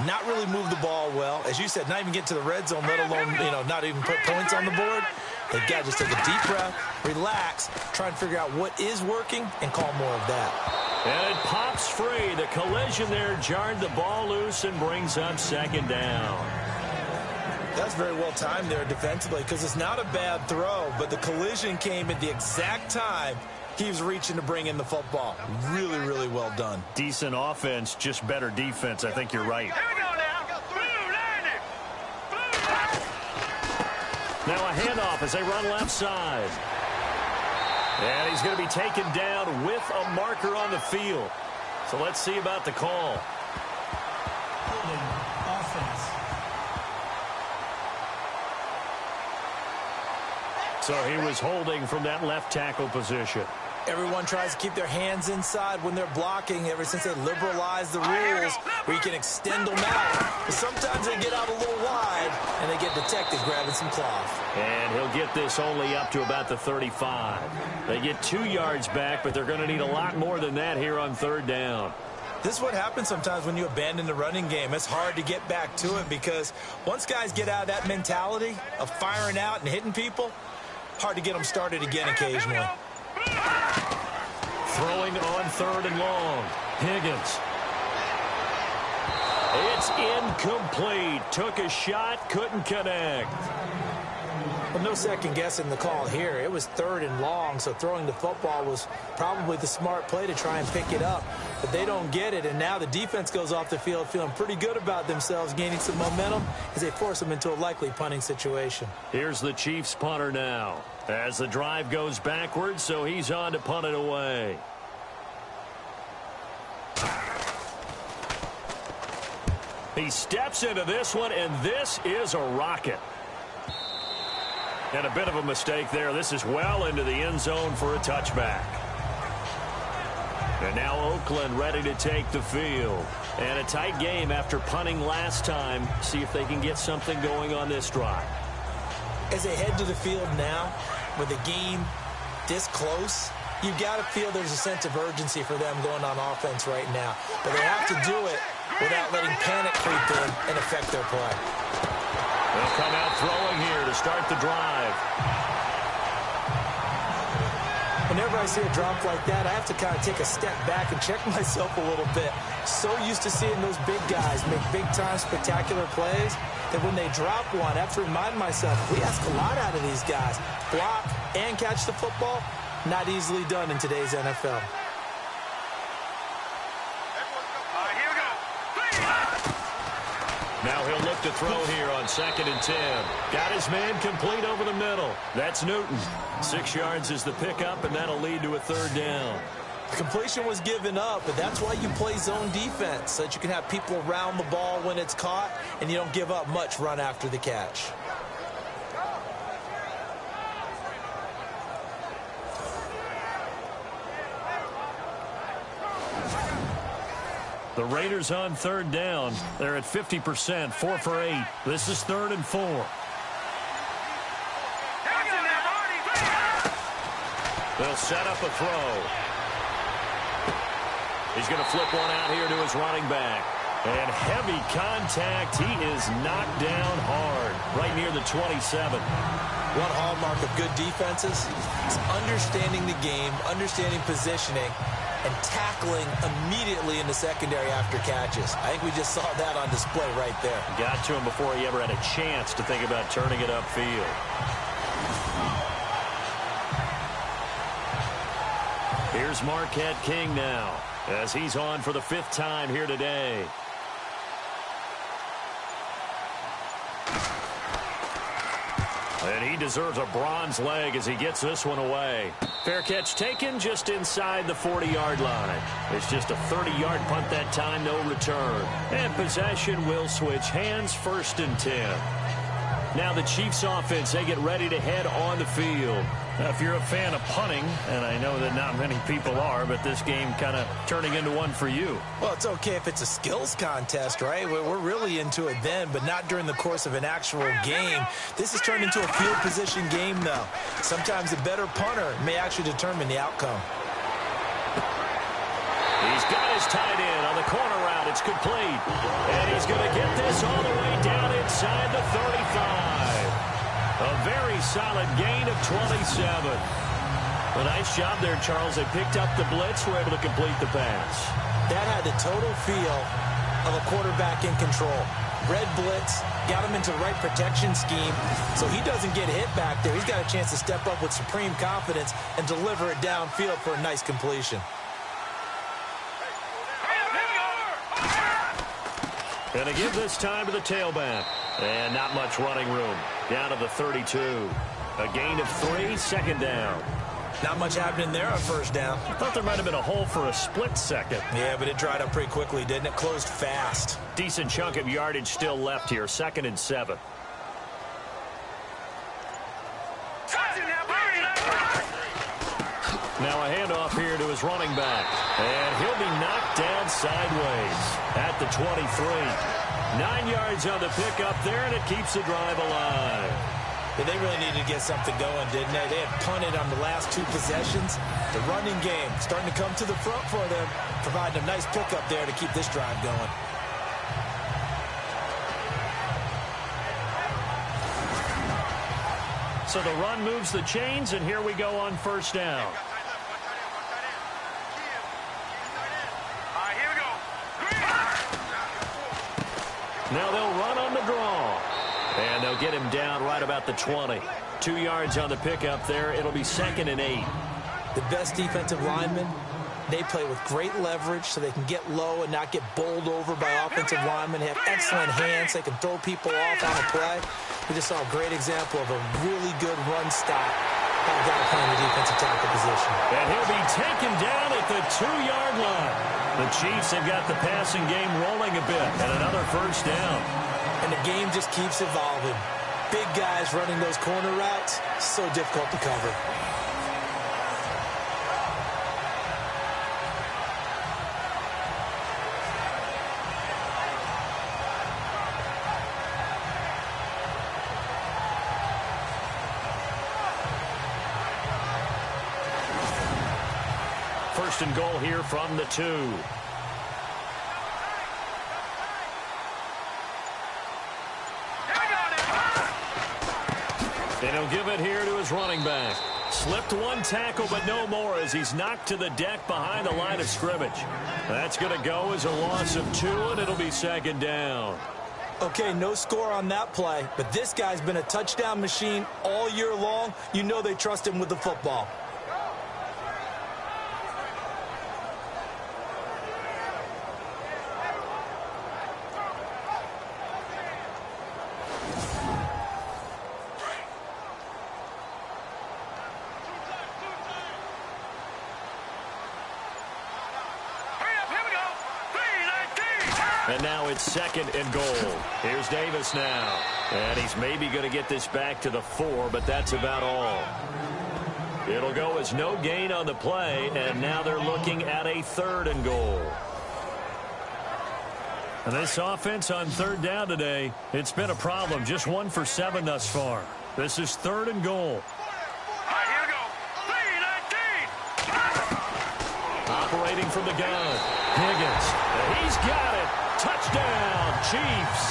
not really move the ball well. As you said, not even get to the red zone, let alone, not even put points on the board. They've got to just take a deep breath, relax, try and figure out what is working, and call more of that. And it pops free. The collision there jarred the ball loose and brings up second down. That's very well timed there defensively because it's not a bad throw, but the collision came at the exact time he was reaching to bring in the football. Really, really well done. Decent offense, just better defense. I think you're right.
Here we go now. Blue line it.
Now a handoff as they run left side. And he's going to be taken down with a marker on the field. So let's see about the call.
Offense.
So he was holding from that left tackle position.
Everyone tries to keep their hands inside when they're blocking ever since they liberalized the rules where you can extend them out. But sometimes they get out a little wide and they get detected grabbing some cloth.
And he'll get this only up to about the 35. They get 2 yards back, but they're going to need a lot more than that here on third down.
This is what happens sometimes when you abandon the running game. It's hard to get back to it because once guys get out of that mentality of firing out and hitting people, hard to get them started again occasionally.
Throwing on third and long. Higgins. It's incomplete. Took a shot, couldn't connect.
Well, no second guessing the call here. It was third and long, so throwing the football was probably the smart play to try and pick it up. But they don't get it, and now the defense goes off the field feeling pretty good about themselves, gaining some momentum as they force them into a likely punting situation.
Here's the Chiefs punter now as the drive goes backwards, so he's on to punt it away. He steps into this one, and this is a rocket. And a bit of a mistake there. This is well into the end zone for a touchback. And now Oakland ready to take the field. And a tight game after punting last time. See if they can get something going on this drive.
As they head to the field now, with the game this close, you've got to feel there's a sense of urgency for them going on offense right now. But they have to do it without letting panic creep in and affect their play.
They'll come out throwing here to start the drive.
Whenever I see a drop like that, I have to kind of take a step back and check myself a little bit. So used to seeing those big guys make big-time spectacular plays that when they drop one, I have to remind myself, we ask a lot out of these guys. Block and catch the football, not easily done in today's NFL.
Now he'll look to throw here on 2nd and 10. Got his man complete over the middle. That's Newton. 6 yards is the pickup, and that'll lead to a third down.
The completion was given up, but that's why you play zone defense, so that you can have people around the ball when it's caught, and you don't give up much run after the catch.
The Raiders on third down. They're at 50%, 4 for 8. This is 3rd and 4. They'll set up a throw. He's going to flip one out here to his running back. And heavy contact. He is knocked down hard, right near the 27.
One hallmark of good defenses is understanding the game, understanding positioning, and tackling immediately in the secondary after catches. I think we just saw that on display right there.
Got to him before he ever had a chance to think about turning it upfield. Here's Marquette King now, as he's on for the 5th time here today. And he deserves a bronze leg as he gets this one away. Fair catch taken just inside the 40-yard line. It's just a 30-yard punt that time, no return. And possession will switch hands, 1st and 10. Now the Chiefs offense, they get ready to head on the field. Now, if you're a fan of punting, and I know that not many people are, but this game kind of turning into one for you.
Well, it's okay if it's a skills contest, right? We're really into it then, but not during the course of an actual game. This has turned into a field position game, though. Sometimes the better punter may actually determine the outcome.
He's got his tight end on the corner route. It's complete. And he's going to get this all the way down inside the 35. A very solid gain of 27. A nice job there, Charles. They picked up the blitz, were able to complete the pass.
That had the total feel of a quarterback in control. Red blitz, got him into the right protection scheme, so he doesn't get hit back there. He's got a chance to step up with supreme confidence and deliver it downfield for a nice completion.
And they give this time to the tailback. And not much running room. Down to the 32. A gain of 3, 2nd down.
Not much happening there on 1st down.
I thought there might have been a hole for a split second.
Yeah, but it dried up pretty quickly, didn't it? Closed fast.
Decent chunk of yardage still left here. 2nd and 7. Now a handoff here to his running back. And he'll be knocked down sideways at the 23. 9 yards on the pickup there, and it keeps the drive alive.
Yeah, they really needed to get something going, didn't they? They had punted on the last 2 possessions. The running game starting to come to the front for them, providing a nice pickup there to keep this drive going.
So the run moves the chains, and here we go on 1st down. Now they'll run on the draw. And they'll get him down right about the 20. 2 yards on the pickup there. It'll be 2nd and 8.
The best defensive linemen, they play with great leverage so they can get low and not get bowled over by offensive linemen. They have excellent hands. They can throw people off on a play. We just saw a great example of a really good run stop by a guy playing the defensive tackle position.
And he'll be taken down at the 2-yard line. The Chiefs have got the passing game rolling a bit, and another 1st down.
And the game just keeps evolving. Big guys running those corner routes, so difficult to cover.
First and goal here from the 2. And he'll give it here to his running back. Slipped one tackle, but no more as he's knocked to the deck behind the line of scrimmage. That's going to go as a loss of 2, and it'll be 2nd down.
Okay, no score on that play, but this guy's been a touchdown machine all year long. You know they trust him with the football.
And now it's 2nd and goal. Here's Davis now. And he's maybe going to get this back to the 4, but that's about all. It'll go as no gain on the play, and now they're looking at a 3rd and goal. And this offense on 3rd down today, it's been a problem. Just 1 for 7 thus far. This is 3rd and goal. Operating from the gun. Higgins. He's got it. Touchdown, Chiefs.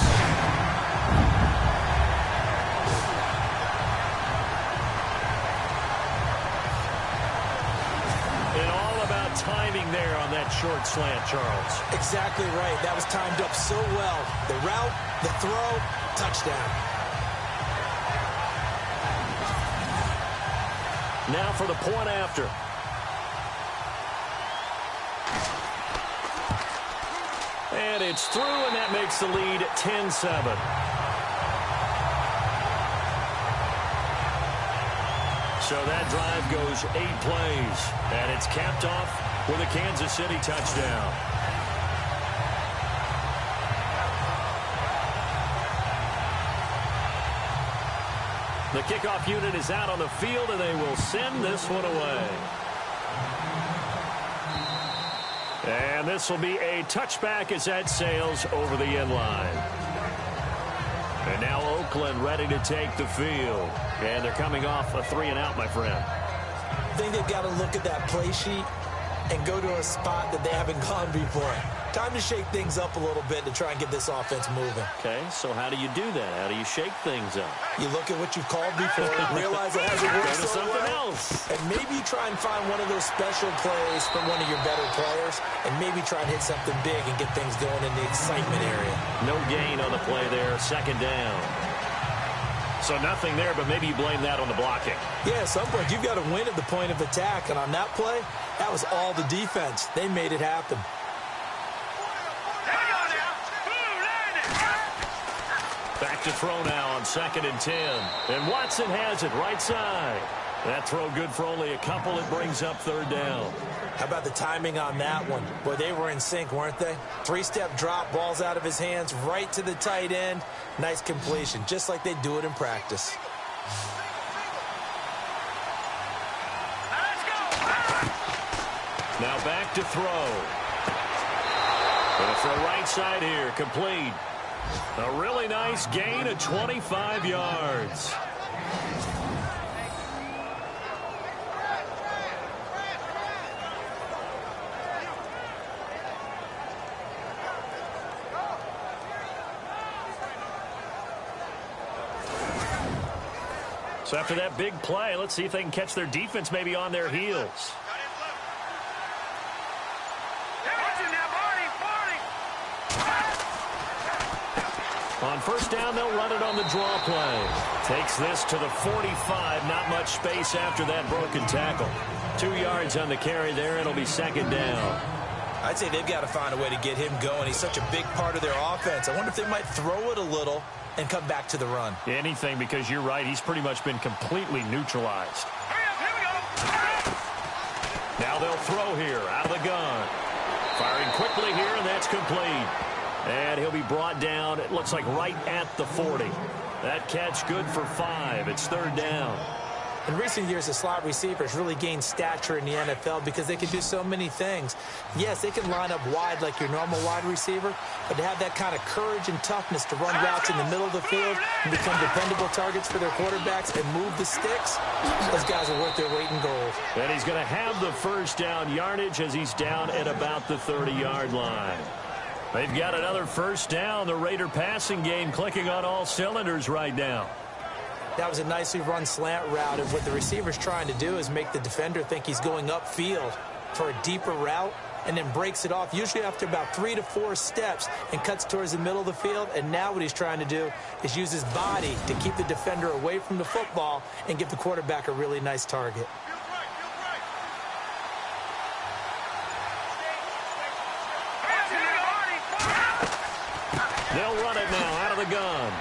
And all about timing there on that short slant, Charles.
Exactly right. That was timed up so well. The route, the throw, touchdown.
Now for the point after. And it's through, and that makes the lead 10-7. So that drive goes 8 plays, and it's capped off with a Kansas City touchdown. The kickoff unit is out on the field, and they will send this one away. And this will be a touchback as that sails over the end line. And now Oakland ready to take the field. And they're coming off a 3-and-out, my friend.
I think they've got to look at that play sheet and go to a spot that they haven't gone before. Time to shake things up a little bit to try and get this offense moving.
Okay, so how do you do that? How do you shake things up?
You look at what you've called before, realize it hasn't worked so
something
well,
else.
and maybe try and find one of those special plays from one of your better players, and maybe try and hit something big and get things going in the excitement area.
No gain on the play there, 2nd down. So nothing there, but maybe you blame that on the blocking.
Yeah, at some point you've got to win at the point of attack, and on that play, that was all the defense. They made it happen.
Back to throw now on 2nd and 10. And Watson has it right side. That throw good for only a couple. It brings up 3rd down.
How about the timing on that one? Boy, they were in sync, weren't they? 3-step drop, ball's out of his hands, right to the tight end. Nice completion, just like they do it in practice.
Now back to throw. And for right side here, complete. A really nice gain of 25 yards. So after that big play, let's see if they can catch their defense maybe on their heels. On 1st down, they'll run it on the draw play. Takes this to the 45. Not much space after that broken tackle. 2 yards on the carry there. It'll be 2nd down.
I'd say they've got to find a way to get him going. He's such a big part of their offense. I wonder if they might throw it a little and come back to the run.
Anything, because you're right. He's pretty much been completely neutralized. Now they'll throw here out of the gun. Firing quickly here, and that's complete. And he'll be brought down, it looks like right at the 40. That catch good for 5. It's 3rd down.
In recent years, the slot receivers really gained stature in the NFL because they can do so many things. Yes, they can line up wide like your normal wide receiver, but to have that kind of courage and toughness to run routes in the middle of the field and become dependable targets for their quarterbacks and move the sticks, those guys are worth their weight in gold.
And he's going to have the 1st down yardage as he's down at about the 30-yard line. They've got another 1st down. The Raider passing game clicking on all cylinders right now.
That was a nicely run slant route, and what the receiver's trying to do is make the defender think he's going upfield for a deeper route and then breaks it off, usually after about 3 to 4 steps, and cuts towards the middle of the field. And now what he's trying to do is use his body to keep the defender away from the football and give the quarterback a really nice target.
They'll run it now out of the gun.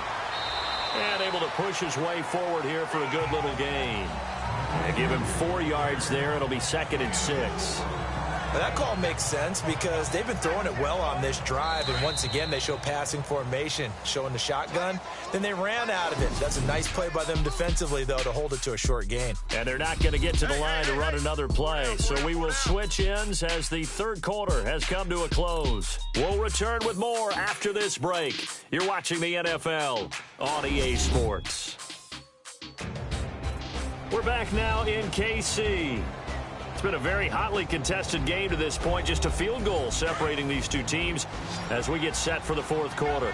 And able to push his way forward here for a good little gain. And give him 4 yards there. It'll be 2nd and 6.
Now that call makes sense because they've been throwing it well on this drive, and once again they show passing formation, showing the shotgun. Then they ran out of it. That's a nice play by them defensively, though, to hold it to a short gain.
And they're not going to get to the line to run another play, so we will switch ends as the 3rd quarter has come to a close. We'll return with more after this break. You're watching the NFL on EA Sports. We're back now in KC. It's been a very hotly contested game to this point. Just a field goal separating these two teams as we get set for the fourth quarter.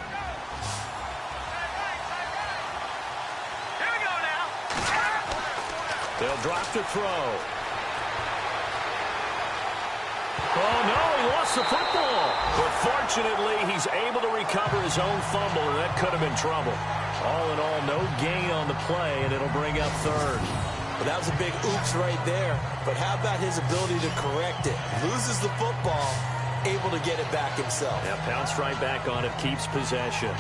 Here we go now.
They'll drop to throw. Oh, no, he lost the football. But fortunately, he's able to recover his own fumble, and that could have been trouble. All in all, no gain on the play, and it'll bring up third.
Well, that was a big oops right there. But how about his ability to correct it? Loses the football, able to get it back himself.
Yeah, pounced right back on it, keeps possession.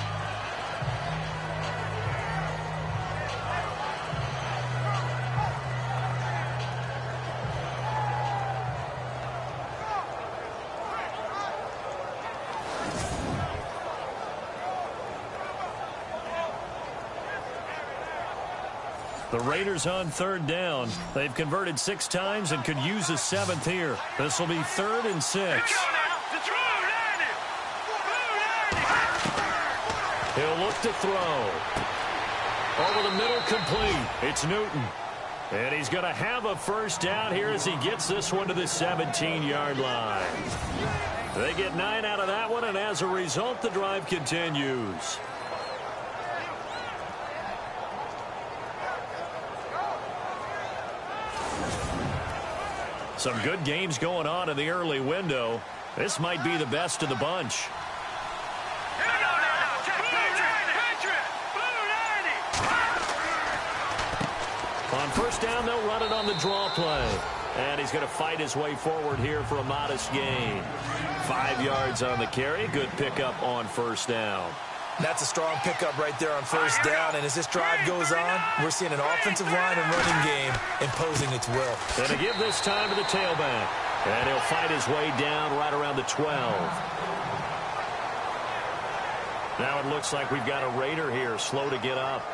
The Raiders on third down. They've converted 6 times and could use a 7th here. This will be 3rd and 6. He'll look to throw. Over the middle, complete. It's Newton. And he's going to have a first down here as he gets this one to the 17-yard line. They get 9 out of that one, and as a result, the drive continues. Some good games going on in the early window. This might be the best of the bunch. On first down, they'll run it on the draw play. And he's going to fight his way forward here for a modest gain. 5 yards on the carry. Good pickup on first down.
That's a strong pickup right there on first down. And as this drive goes on, we're seeing an offensive line and running game imposing its will.
And to give this time to the tailback. And he'll fight his way down right around the 12. Now it looks like we've got a Raider here, slow to get up.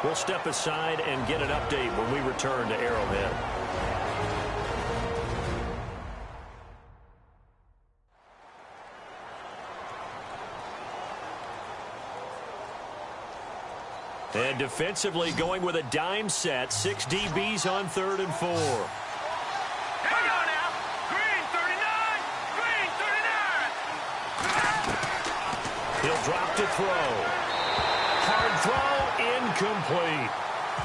We'll step aside and get an update when we return to Arrowhead. And defensively going with a dime set. 6 DBs on 3rd and 4.
Here we go now. Green 39. Green 39.
He'll drop to throw. Hard throw, incomplete.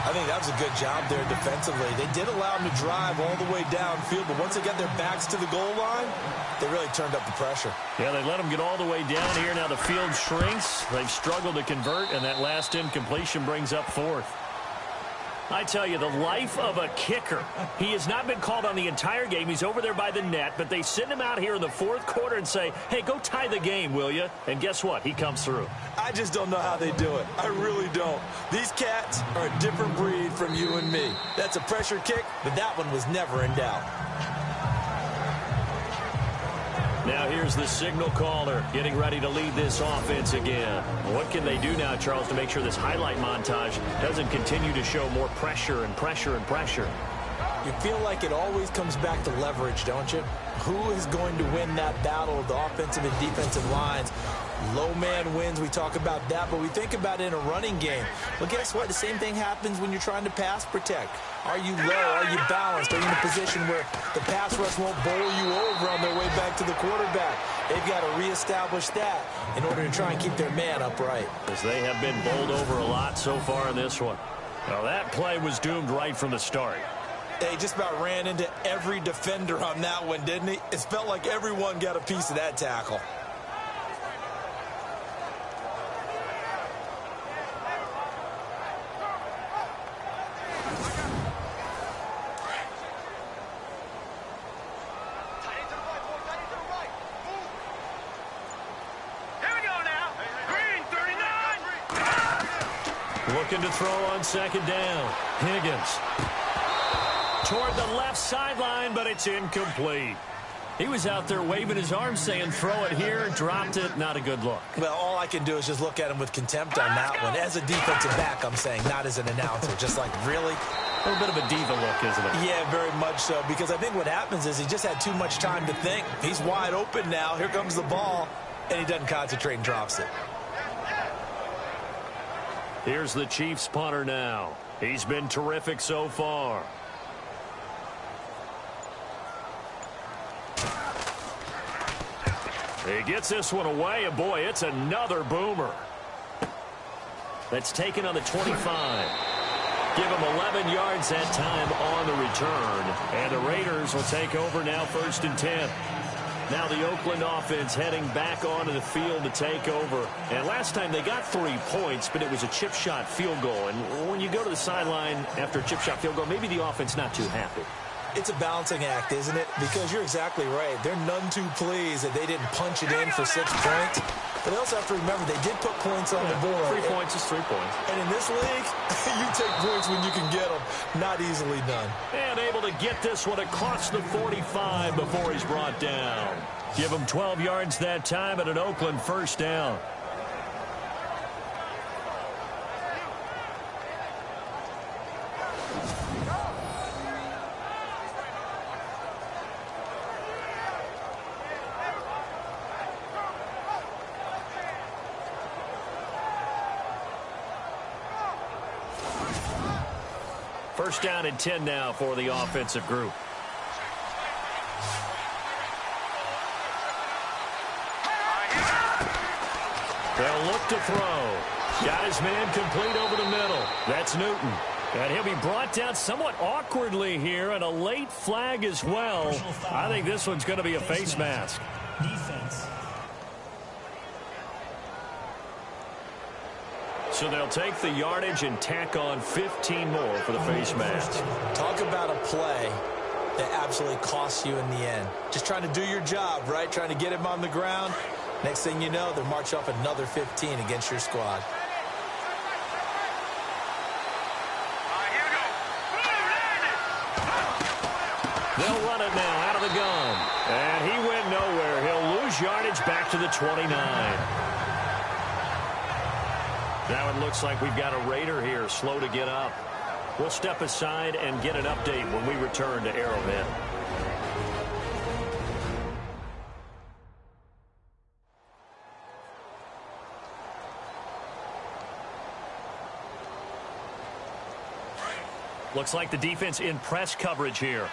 I think that was a good job there defensively. They did allow him to drive all the way downfield, but once they got their backs to the goal line, they really turned up the pressure.
Yeah, they let him get all the way down here. Now the field shrinks. They've struggled to convert, and that last incompletion brings up 4th. I tell you, the life of a kicker. He has not been called on the entire game. He's over there by the net, but they send him out here in the 4th quarter and say, hey, go tie the game, will you? And guess what? He comes through.
I just don't know how they do it. I really don't. These cats are a different breed from you and me. That's a pressure kick, but that one was never in doubt.
Now here's the signal caller getting ready to lead this offense again. What can they do now, Charles, to make sure this highlight montage doesn't continue to show more pressure and pressure and pressure?
You feel like it always comes back to leverage, don't you? Who is going to win that battle of the offensive and defensive lines? Low man wins. We talk about that, but we think about it in a running game. Well, guess what? The same thing happens when you're trying to pass protect. Are you low? Are you balanced? Are you in a position where the pass rush won't bowl you over on their way back to the quarterback? They've got to reestablish that in order to try and keep their man upright.
As they have been bowled over a lot so far in this one. Now that play was doomed right from the start.
They just about ran into every defender on that one, didn't he? It felt like everyone got a piece of that tackle.
Looking to throw on 2nd down. Higgins. Toward the left sideline, but it's incomplete. He was out there waving his arms saying, throw it here, dropped it. Not a good look.
Well, all I can do is just look at him with contempt on that one. As a defensive back, I'm saying, not as an announcer. Just like, really?
A little bit of a diva look, isn't it?
Yeah, very much so. Because I think what happens is he just had too much time to think. He's wide open now. Here comes the ball. And he doesn't concentrate and drops it.
Here's the Chiefs punter now. He's been terrific so far. He gets this one away, and boy, it's another boomer. That's taken on the 25. Give him 11 yards that time on the return. And the Raiders will take over now 1st and 10. Now the Oakland offense heading back onto the field to take over. And last time they got 3 points, but it was a chip shot field goal. And when you go to the sideline after a chip shot field goal, maybe the offense not too happy.
It's a balancing act, isn't it? Because you're exactly right. They're none too pleased that they didn't punch it in for 6 points. But they also have to remember they did put points on the board.
3 points is 3 points.
And in this league, you take points when you can get them. Not easily done.
And able to get this one across the 45 before he's brought down. Give him 12 yards that time and an Oakland 1st down. First down and 10 now for the offensive group. They'll look to throw. Got his man complete over the middle. That's Newton. And he'll be brought down somewhat awkwardly here, and a late flag as well. I think this one's going to be a face mask.
Defense.
So they'll take the yardage and tack on 15 more for the face mask.
Talk about a play that absolutely costs you in the end. Just trying to do your job, right? Trying to get him on the ground. Next thing you know, they'll march up another 15 against your squad.
They'll run it now out of the gun. And he went nowhere. He'll lose yardage back to the 29. Now it looks like we've got a Raider here, slow to get up. We'll step aside and get an update when we return to Arrowhead. Looks like the defense in press coverage here.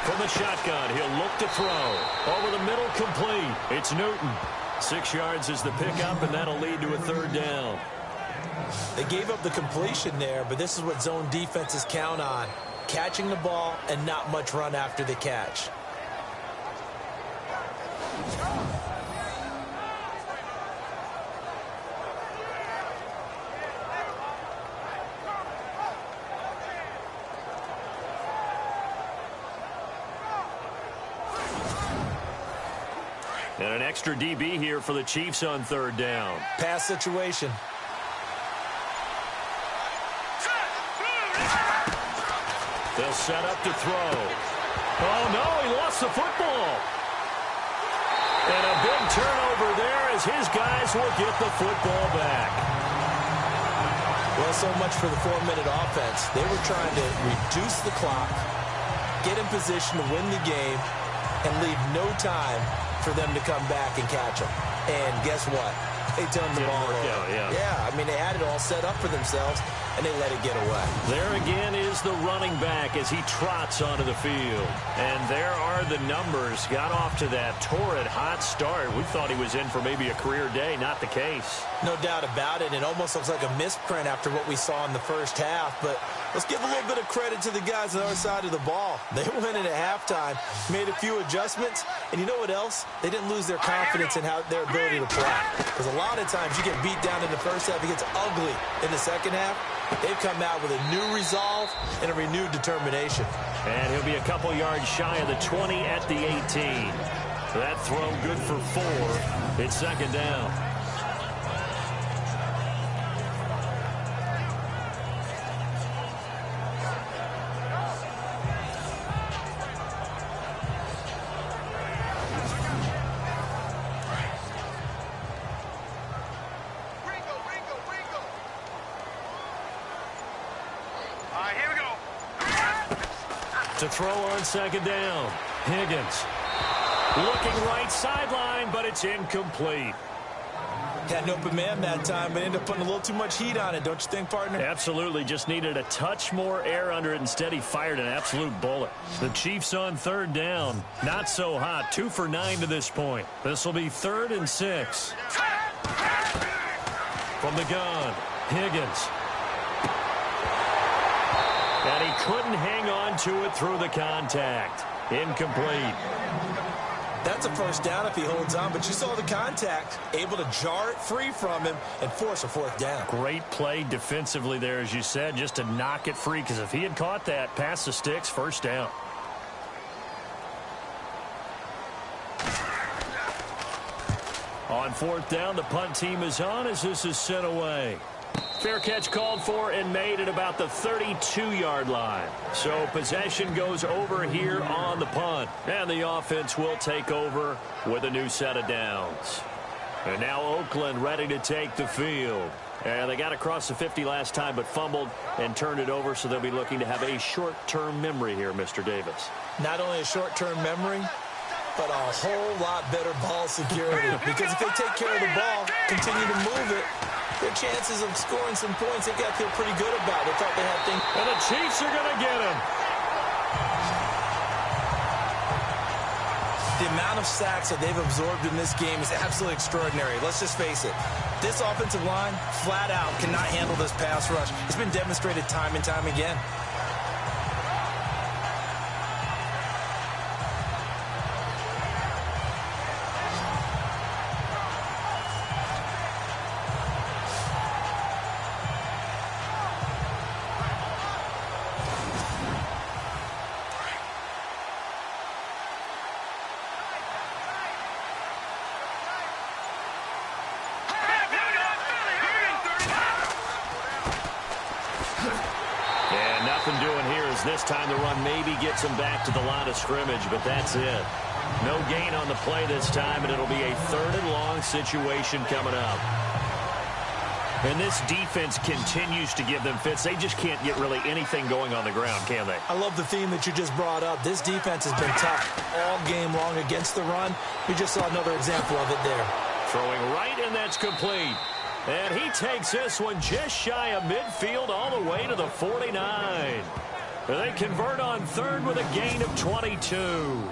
From the shotgun, he'll look to throw. Over the middle, complete. It's Newton. 6 yards is the pickup, and that'll lead to a 3rd down.
They gave up the completion there, but this is what zone defenses count on. Catching the ball and not much run after the catch.
And an extra DB here for the Chiefs on 3rd down.
Pass situation.
They'll set up to throw. Oh, no, he lost the football. And a big turnover there as his guys will get the football back.
Well, so much for the 4-minute offense. They were trying to reduce the clock, get in position to win the game, and leave no time for them to come back and catch them. And guess what? They turned the ball over. Yeah, I mean, they had it all set up for themselves, and they let it get away.
There again is the running back as he trots onto the field. And there are the numbers. Got off to that torrid hot start. We thought he was in for maybe a career day. Not the case.
No doubt about it. It almost looks like a misprint after what we saw in the first half. But let's give a little bit of credit to the guys on the other side of the ball. They went in at halftime, made a few adjustments, and you know what else? They didn't lose their confidence in their ability to play. Because a lot of times you get beat down in the first half, it gets ugly in the second half. They've come out with a new resolve and a renewed determination.
And he'll be a couple yards shy of the 20 at the 18. That throw good for 4. It's 2nd down. To throw on 2nd down. Higgins looking right sideline, but it's incomplete.
Had an open man that time, but ended up putting a little too much heat on it, don't you think, partner?
Absolutely. Just needed a touch more air under it. Instead, he fired an absolute bullet. The Chiefs on third down. Not so hot. 2 for 9 to this point. This will be 3rd and 6. From the gun, Higgins. And he couldn't hang on to it through the contact. Incomplete.
That's a first down if he holds on, but you saw the contact, able to jar it free from him and force a 4th down.
Great play defensively there, as you said, just to knock it free, because if he had caught that, past the sticks, 1st down. On 4th down, the punt team is on as this is sent away. Fair catch called for and made at about the 32-yard line. So possession goes over here on the punt. And the offense will take over with a new set of downs. And now Oakland ready to take the field. And they got across the 50 last time but fumbled and turned it over, so they'll be looking to have a short-term memory here, Mr. Davis.
Not only a short-term memory, but a whole lot better ball security. Because if they take care of the ball, continue to move it, their chances of scoring some points, they got to feel pretty good about it. They thought they had things.
And the Chiefs are going to get him.
The amount of sacks that they've absorbed in this game is absolutely extraordinary. Let's just face it. This offensive line, flat out, cannot handle this pass rush. It's been demonstrated time and time again.
This time the run maybe gets him back to the line of scrimmage, but that's it. No gain on the play this time, and it'll be a 3rd and long situation coming up. And this defense continues to give them fits. They just can't get really anything going on the ground, can they?
I love the theme that you just brought up. This defense has been tough all game long against the run. We just saw another example of it there.
Throwing right, and that's complete. And he takes this one just shy of midfield all the way to the 49. They convert on 3rd with a gain of 22.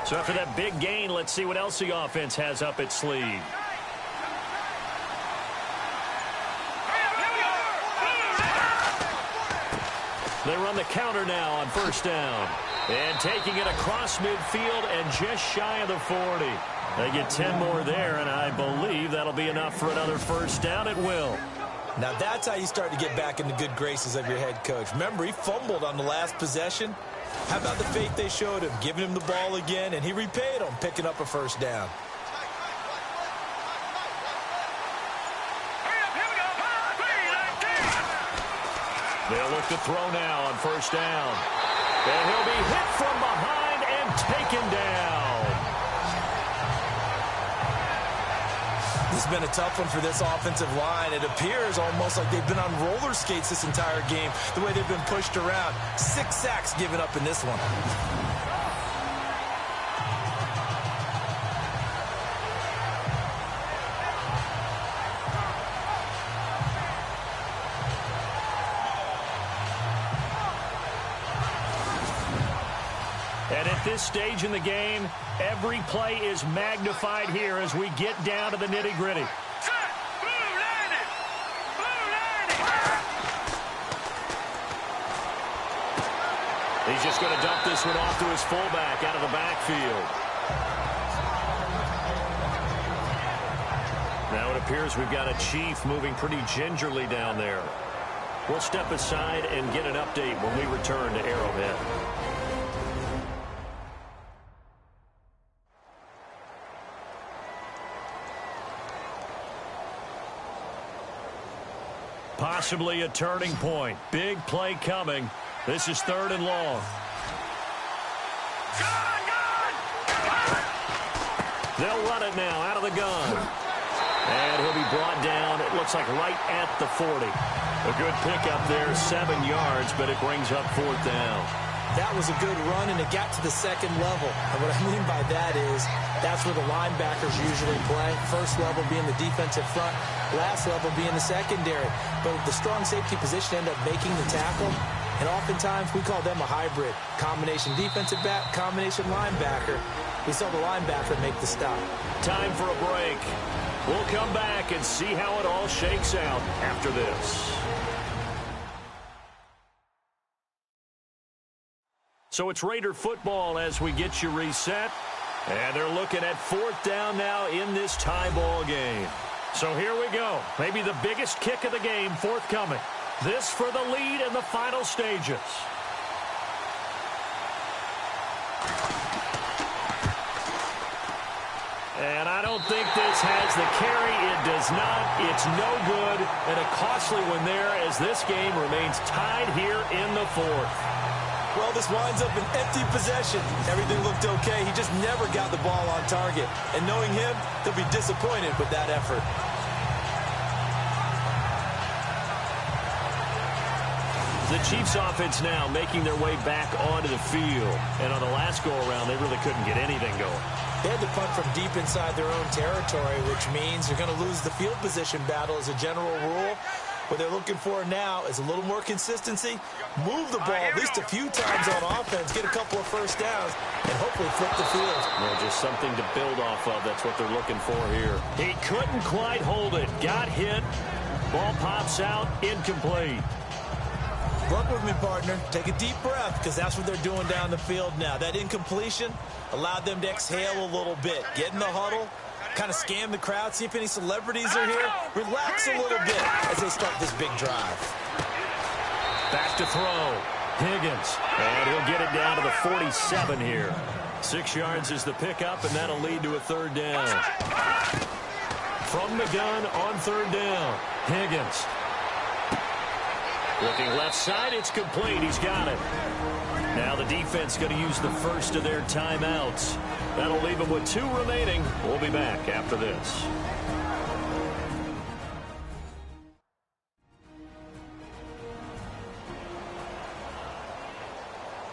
So after that big gain, let's see what else the offense has up its sleeve. They run the counter now on 1st down. And taking it across midfield and just shy of the 40. They get 10 more there, and I believe that'll be enough for another 1st down. It will.
Now that's how you start to get back in the good graces of your head coach. Remember, he fumbled on the last possession. How about the faith they showed him, giving him the ball again, and he repaid them, picking up a 1st down.
They'll look to throw now on 1st down. And he'll be hit from behind and taken down.
This has been a tough one for this offensive line. It appears almost like they've been on roller skates this entire game, the way they've been pushed around. 6 sacks given up in this one.
And at this stage in the game, every play is magnified here as we get down to the nitty-gritty. He's just going to dump this one off to his fullback out of the backfield. Now it appears we've got a Chief moving pretty gingerly down there. We'll step aside and get an update when we return to Arrowhead. Possibly a turning point. Big play coming. This is 3rd and long. They'll run it now out of the gun. And he'll be brought down, it looks like right at the 40. A good pickup there, 7 yards, but it brings up 4th down.
That was a good run, and it got to the second level. And what I mean by that is that's where the linebackers usually play. First level being the defensive front, last level being the secondary. But the strong safety position ended up making the tackle. And oftentimes we call them a hybrid. Combination defensive back, combination linebacker. We saw the linebacker make the stop.
Time for a break. We'll come back and see how it all shakes out after this. So it's Raider football as we get you reset. And they're looking at 4th down now in this tie ball game. So here we go. Maybe the biggest kick of the game forthcoming. This for the lead in the final stages. And I don't think this has the carry. It does not. It's no good. And a costly one there as this game remains tied here in the 4th.
Well, this winds up an empty possession. Everything looked okay. He just never got the ball on target. And knowing him, he'll be disappointed with that effort.
The Chiefs offense now making their way back onto the field. And on the last go-around, they really couldn't get anything going.
They had to punt from deep inside their own territory, which means they're going to lose the field position battle as a general rule. What they're looking for now is a little more consistency, move the ball at least a few times on offense, get a couple of first downs, and hopefully flip the field.
Yeah, just something to build off of. That's what they're looking for here. He couldn't quite hold it. Got hit. Ball pops out. Incomplete.
Work with me, partner. Take a deep breath, because that's what they're doing down the field now. That incompletion allowed them to exhale a little bit. Get in the huddle, kind of scan the crowd, see if any celebrities are here. Relax a little bit as they start this big drive.
Back to throw. Higgins. And he'll get it down to the 47 here. 6 yards is the pickup, and that'll lead to a 3rd down. From the gun on 3rd down. Higgins. Looking left side, it's complete. He's got it. Now the defense going to use the first of their timeouts. That'll leave them with 2 remaining. We'll be back after this.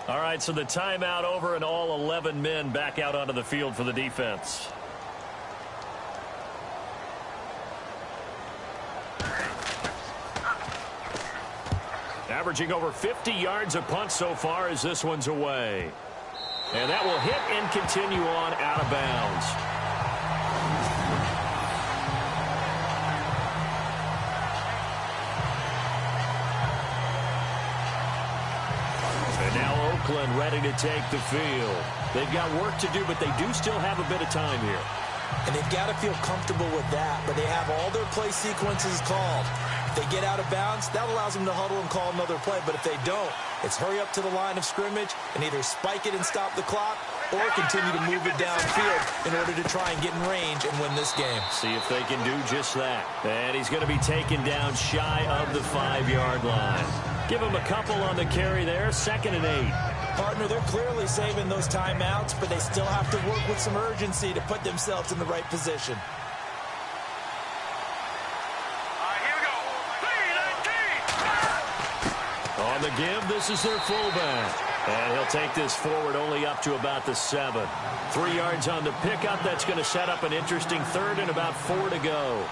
All right, so the timeout over and all 11 men back out onto the field for the defense. Averaging over 50 yards a punt so far as this one's away. And that will hit and continue on out of bounds. And now Oakland ready to take the field. They've got work to do, but they do still have a bit of time here.
And they've got to feel comfortable with that, but they have all their play sequences called. If they get out of bounds, that allows them to huddle and call another play. But if they don't, it's hurry up to the line of scrimmage and either spike it and stop the clock or continue to move it downfield in order to try and get in range and win this game.
See if they can do just that. And he's going to be taken down shy of the 5-yard line. Give him a couple on the carry there, 2nd and 8.
Partner, they're clearly saving those timeouts, but they still have to work with some urgency to put themselves in the right position.
On the give, this is their fullback. And he'll take this forward only up to about the 7. 3 yards on the pickup. That's going to set up an interesting 3rd and about 4 to go.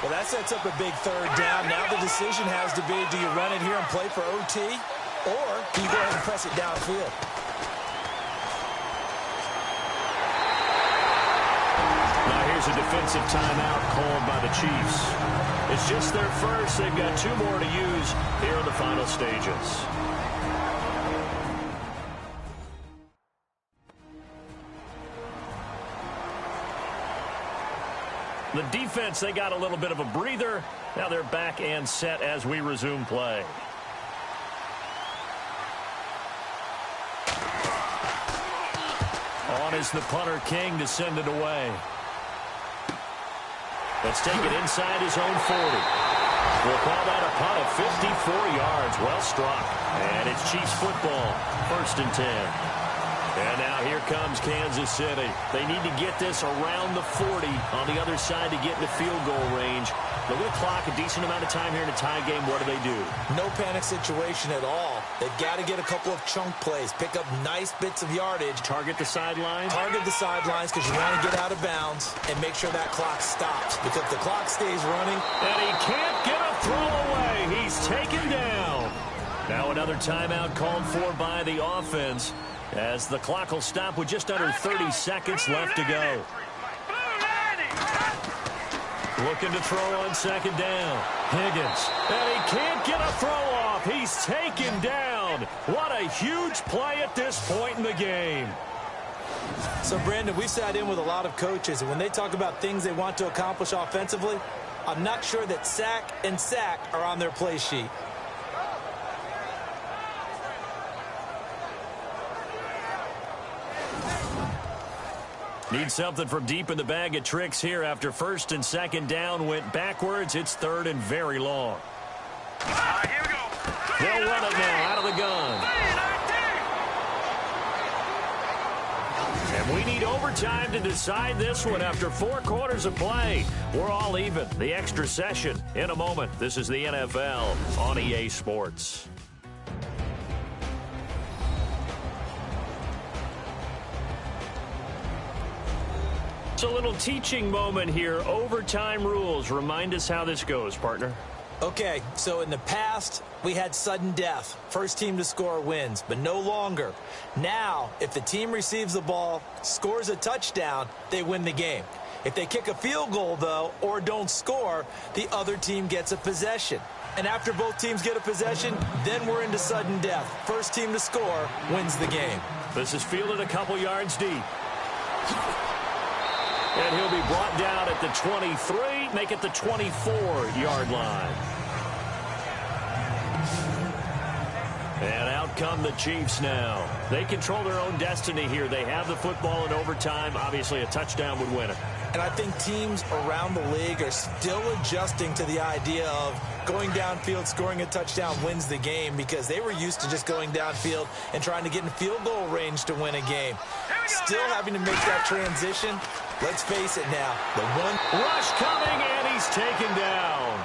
Well, that sets up a big 3rd down. Now the decision has to be, do you run it here and play for OT, or do you go ahead and press it downfield?
Now here's a defensive timeout called by the Chiefs. It's just their first. They've got 2 more to use here in the final stages. The defense, they got a little bit of a breather. Now they're back and set as we resume play. On is the punter King to send it away. Let's take it inside his own 40. We'll call that a punt of 54 yards. Well struck. And it's Chiefs football. 1st and 10. And now here comes Kansas City. They need to get this around the 40 on the other side to get into field goal range. They're going to clock a decent amount of time here in a tie game. What do?
No panic situation at all. They've got to get a couple of chunk plays, pick up nice bits of yardage.
Target the sidelines?
Target the sidelines because you want to get out of bounds and make sure that clock stops. Because if the clock stays running.
And he can't get a throw away. He's taken down. Now another timeout called for by the offense as the clock will stop with just under 30 seconds left to go. Looking to throw on second down. Higgins. And he can't get a throw off. He's taken down. What a huge play at this point in the game.
So, Brandon, we've sat in with a lot of coaches, and when they talk about things they want to accomplish offensively, I'm not sure that sack and sack are on their play sheet.
Need something from deep in the bag of tricks here after first and second down went backwards. It's third and very long.
Here we go.
They'll run it now out of the gun. And we need overtime to decide this one after 4 quarters of play. We're all even. The extra session in a moment. This is the NFL on EA Sports. A little teaching moment here. Overtime rules. Remind us how this goes, partner.
Okay, so in the past, we had sudden death. First team to score wins, but no longer. Now, if the team receives the ball, scores a touchdown, they win the game. If they kick a field goal, though, or don't score, the other team gets a possession. And after both teams get a possession, then we're into sudden death. First team to score wins the game.
This is fielded a couple yards deep. And he'll be brought down at the 23, make it the 24-yard line. And out come the Chiefs now. They control their own destiny here. They have the football in overtime. Obviously, a touchdown would win it.
And I think teams around the league are still adjusting to the idea of going downfield, scoring a touchdown wins the game because they were used to just going downfield and trying to get in field goal range to win a game. Still having to make that transition. Let's face it now. The one
rush coming, and he's taken down.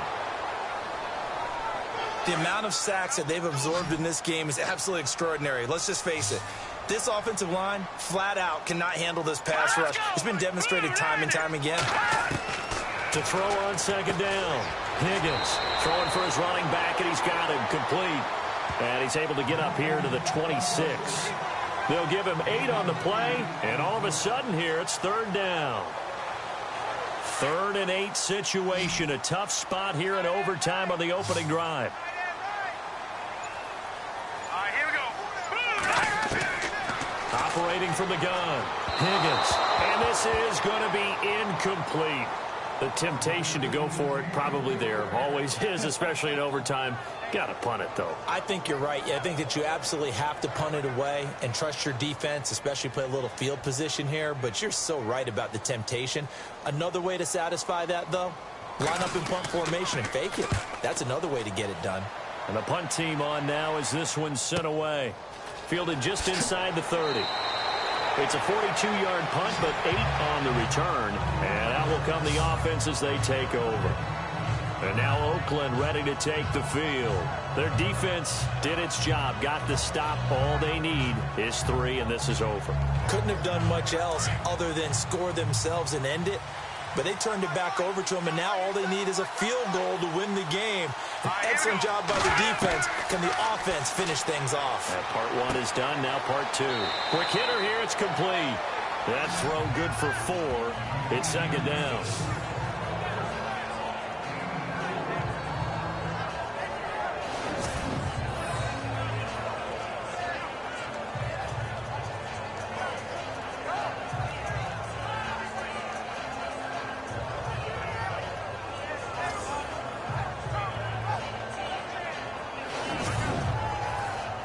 The amount of sacks that they've absorbed in this game is absolutely extraordinary. Let's just face it. This offensive line, flat out, cannot handle this pass rush. It's been demonstrated time and time again.
To throw on second down. Higgins throwing for his running back, and he's got him complete. And he's able to get up here to the 26. They'll give him 8 on the play, and all of a sudden here, it's third down. 3rd and 8 situation. A tough spot here in overtime on the opening drive. Operating from the gun. Higgins. And this is going to be incomplete. The temptation to go for it probably there. Always is, especially in overtime. Got to punt it, though.
I think you're right. I think that you absolutely have to punt it away and trust your defense, especially play a little field position here. But you're so right about the temptation. Another way to satisfy that, though, line up in punt formation and fake it. That's another way to get it done.
And the punt team on now as this one's sent away. Fielded just inside the 30. It's a 42-yard punt, but 8 on the return. And out will come the offense as they take over. And now Oakland ready to take the field. Their defense did its job, got the stop. All they need is 3, and this is over.
Couldn't have done much else other than score themselves and end it. But they turned it back over to them, and now all they need is a field goal to win the game. An excellent job by the defense. Can the offense finish things off?
That part 1 is done, now part 2. Quick hitter here, it's complete. That throw good for 4. It's second down.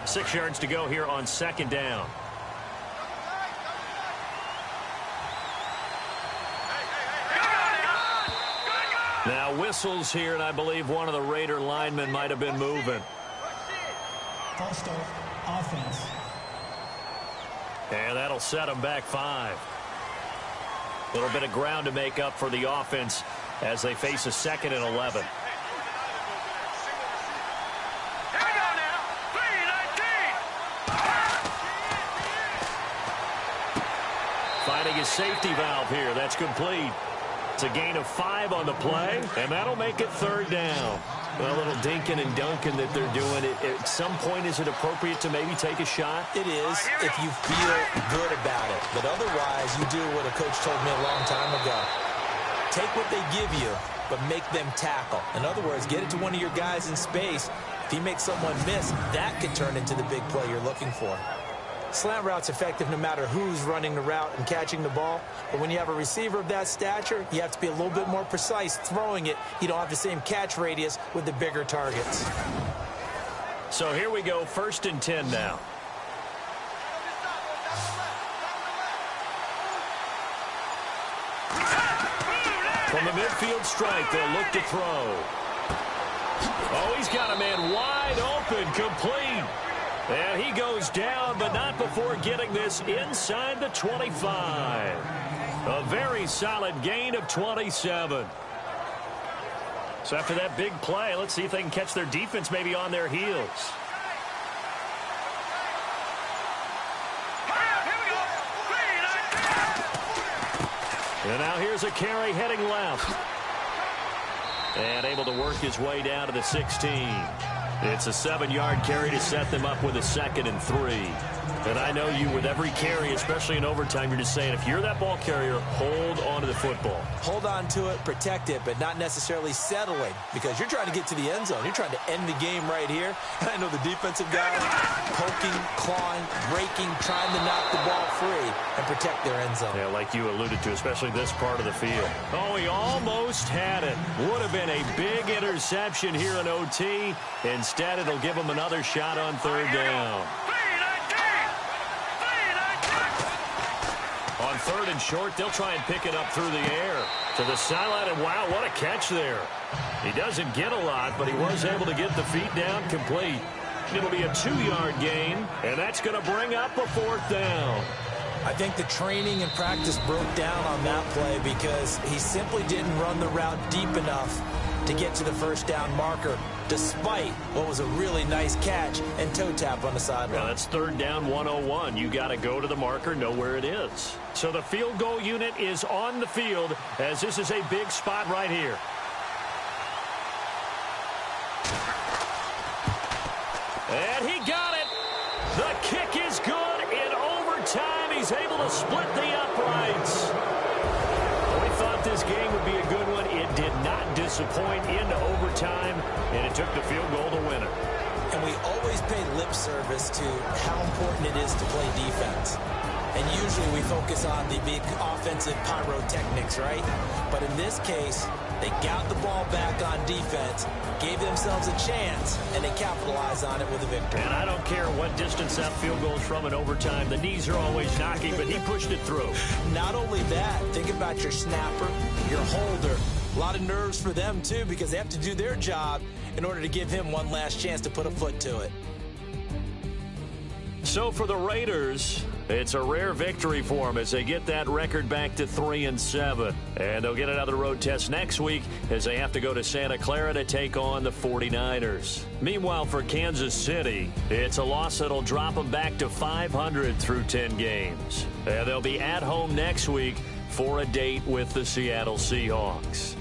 Six yards to go here on second down. Now whistles here, and I believe one of the Raider linemen might have been moving.
False start, offense.
And that'll set them back 5. A little bit of ground to make up for the offense as they face a 2nd and 11. Finding his safety valve here. That's complete. It's a gain of 5 on the play, and that'll make it 3rd down. Well, a little dinking and dunking that they're doing. At some point, is it appropriate to maybe take a shot?
It is if you feel good about it. But otherwise, you do what a coach told me a long time ago. Take what they give you, but make them tackle. In other words, get it to one of your guys in space. If he makes someone miss, that could turn into the big play you're looking for. Slant route's effective no matter who's running the route and catching the ball. But when you have a receiver of that stature, you have to be a little bit more precise throwing it. You don't have the same catch radius with the bigger targets.
So here we go, 1st and 10 now. From the midfield stripe, they'll look to throw. Oh, he's got a man wide open, complete. And he goes down, but not before getting this inside the 25. A very solid gain of 27. So after that big play, let's see if they can catch their defense maybe on their heels. And now here's a carry heading left. And able to work his way down to the 16. It's a 7-yard carry to set them up with a 2nd and 3. And I know you, with every carry, especially in overtime, you're just saying, if you're that ball carrier, hold on to the football.
Hold on to it, protect it, but not necessarily settling, because you're trying to get to the end zone. You're trying to end the game right here. And I know the defensive guys poking, clawing, breaking, trying to knock the ball free and protect their end zone.
Yeah, like you alluded to, especially this part of the field. Oh, he almost had it. Would have been a big interception here in OT. Instead, it'll give him another shot on 3rd down. On 3rd and short, they'll try and pick it up through the air to the sideline, and wow, what a catch there. He doesn't get a lot, but he was able to get the feet down complete. It'll be a 2-yard gain, and that's going to bring up a 4th down.
I think the training and practice broke down on that play because he simply didn't run the route deep enough to get to the 1st down marker, despite what was a really nice catch and toe tap on the sideline.
Now that's 3rd down 101. You got to go to the marker, know where it is. So the field goal unit is on the field as this is a big spot right here. And he got it. The kick is good in overtime. He's able to split the uprights. We thought this game would be a good one. It did not disappoint into overtime, and it took the field goal to win it.
And we always pay lip service to how important it is to play defense. And usually we focus on the big offensive pyrotechnics, right? But in this case, they got the ball back on defense, gave themselves a chance, and they capitalized on it with a victory.
And I don't care what distance that field goal is from in overtime. The knees are always knocking, but he pushed it through.
Not only that, think about your snapper, your holder. A lot of nerves for them, too, because they have to do their job in order to give him one last chance to put a foot to it.
So for the Raiders, it's a rare victory for them as they get that record back to 3-7. And they'll get another road test next week as they have to go to Santa Clara to take on the 49ers. Meanwhile, for Kansas City, it's a loss that'll drop them back to 500 through 10 games. And they'll be at home next week for a date with the Seattle Seahawks.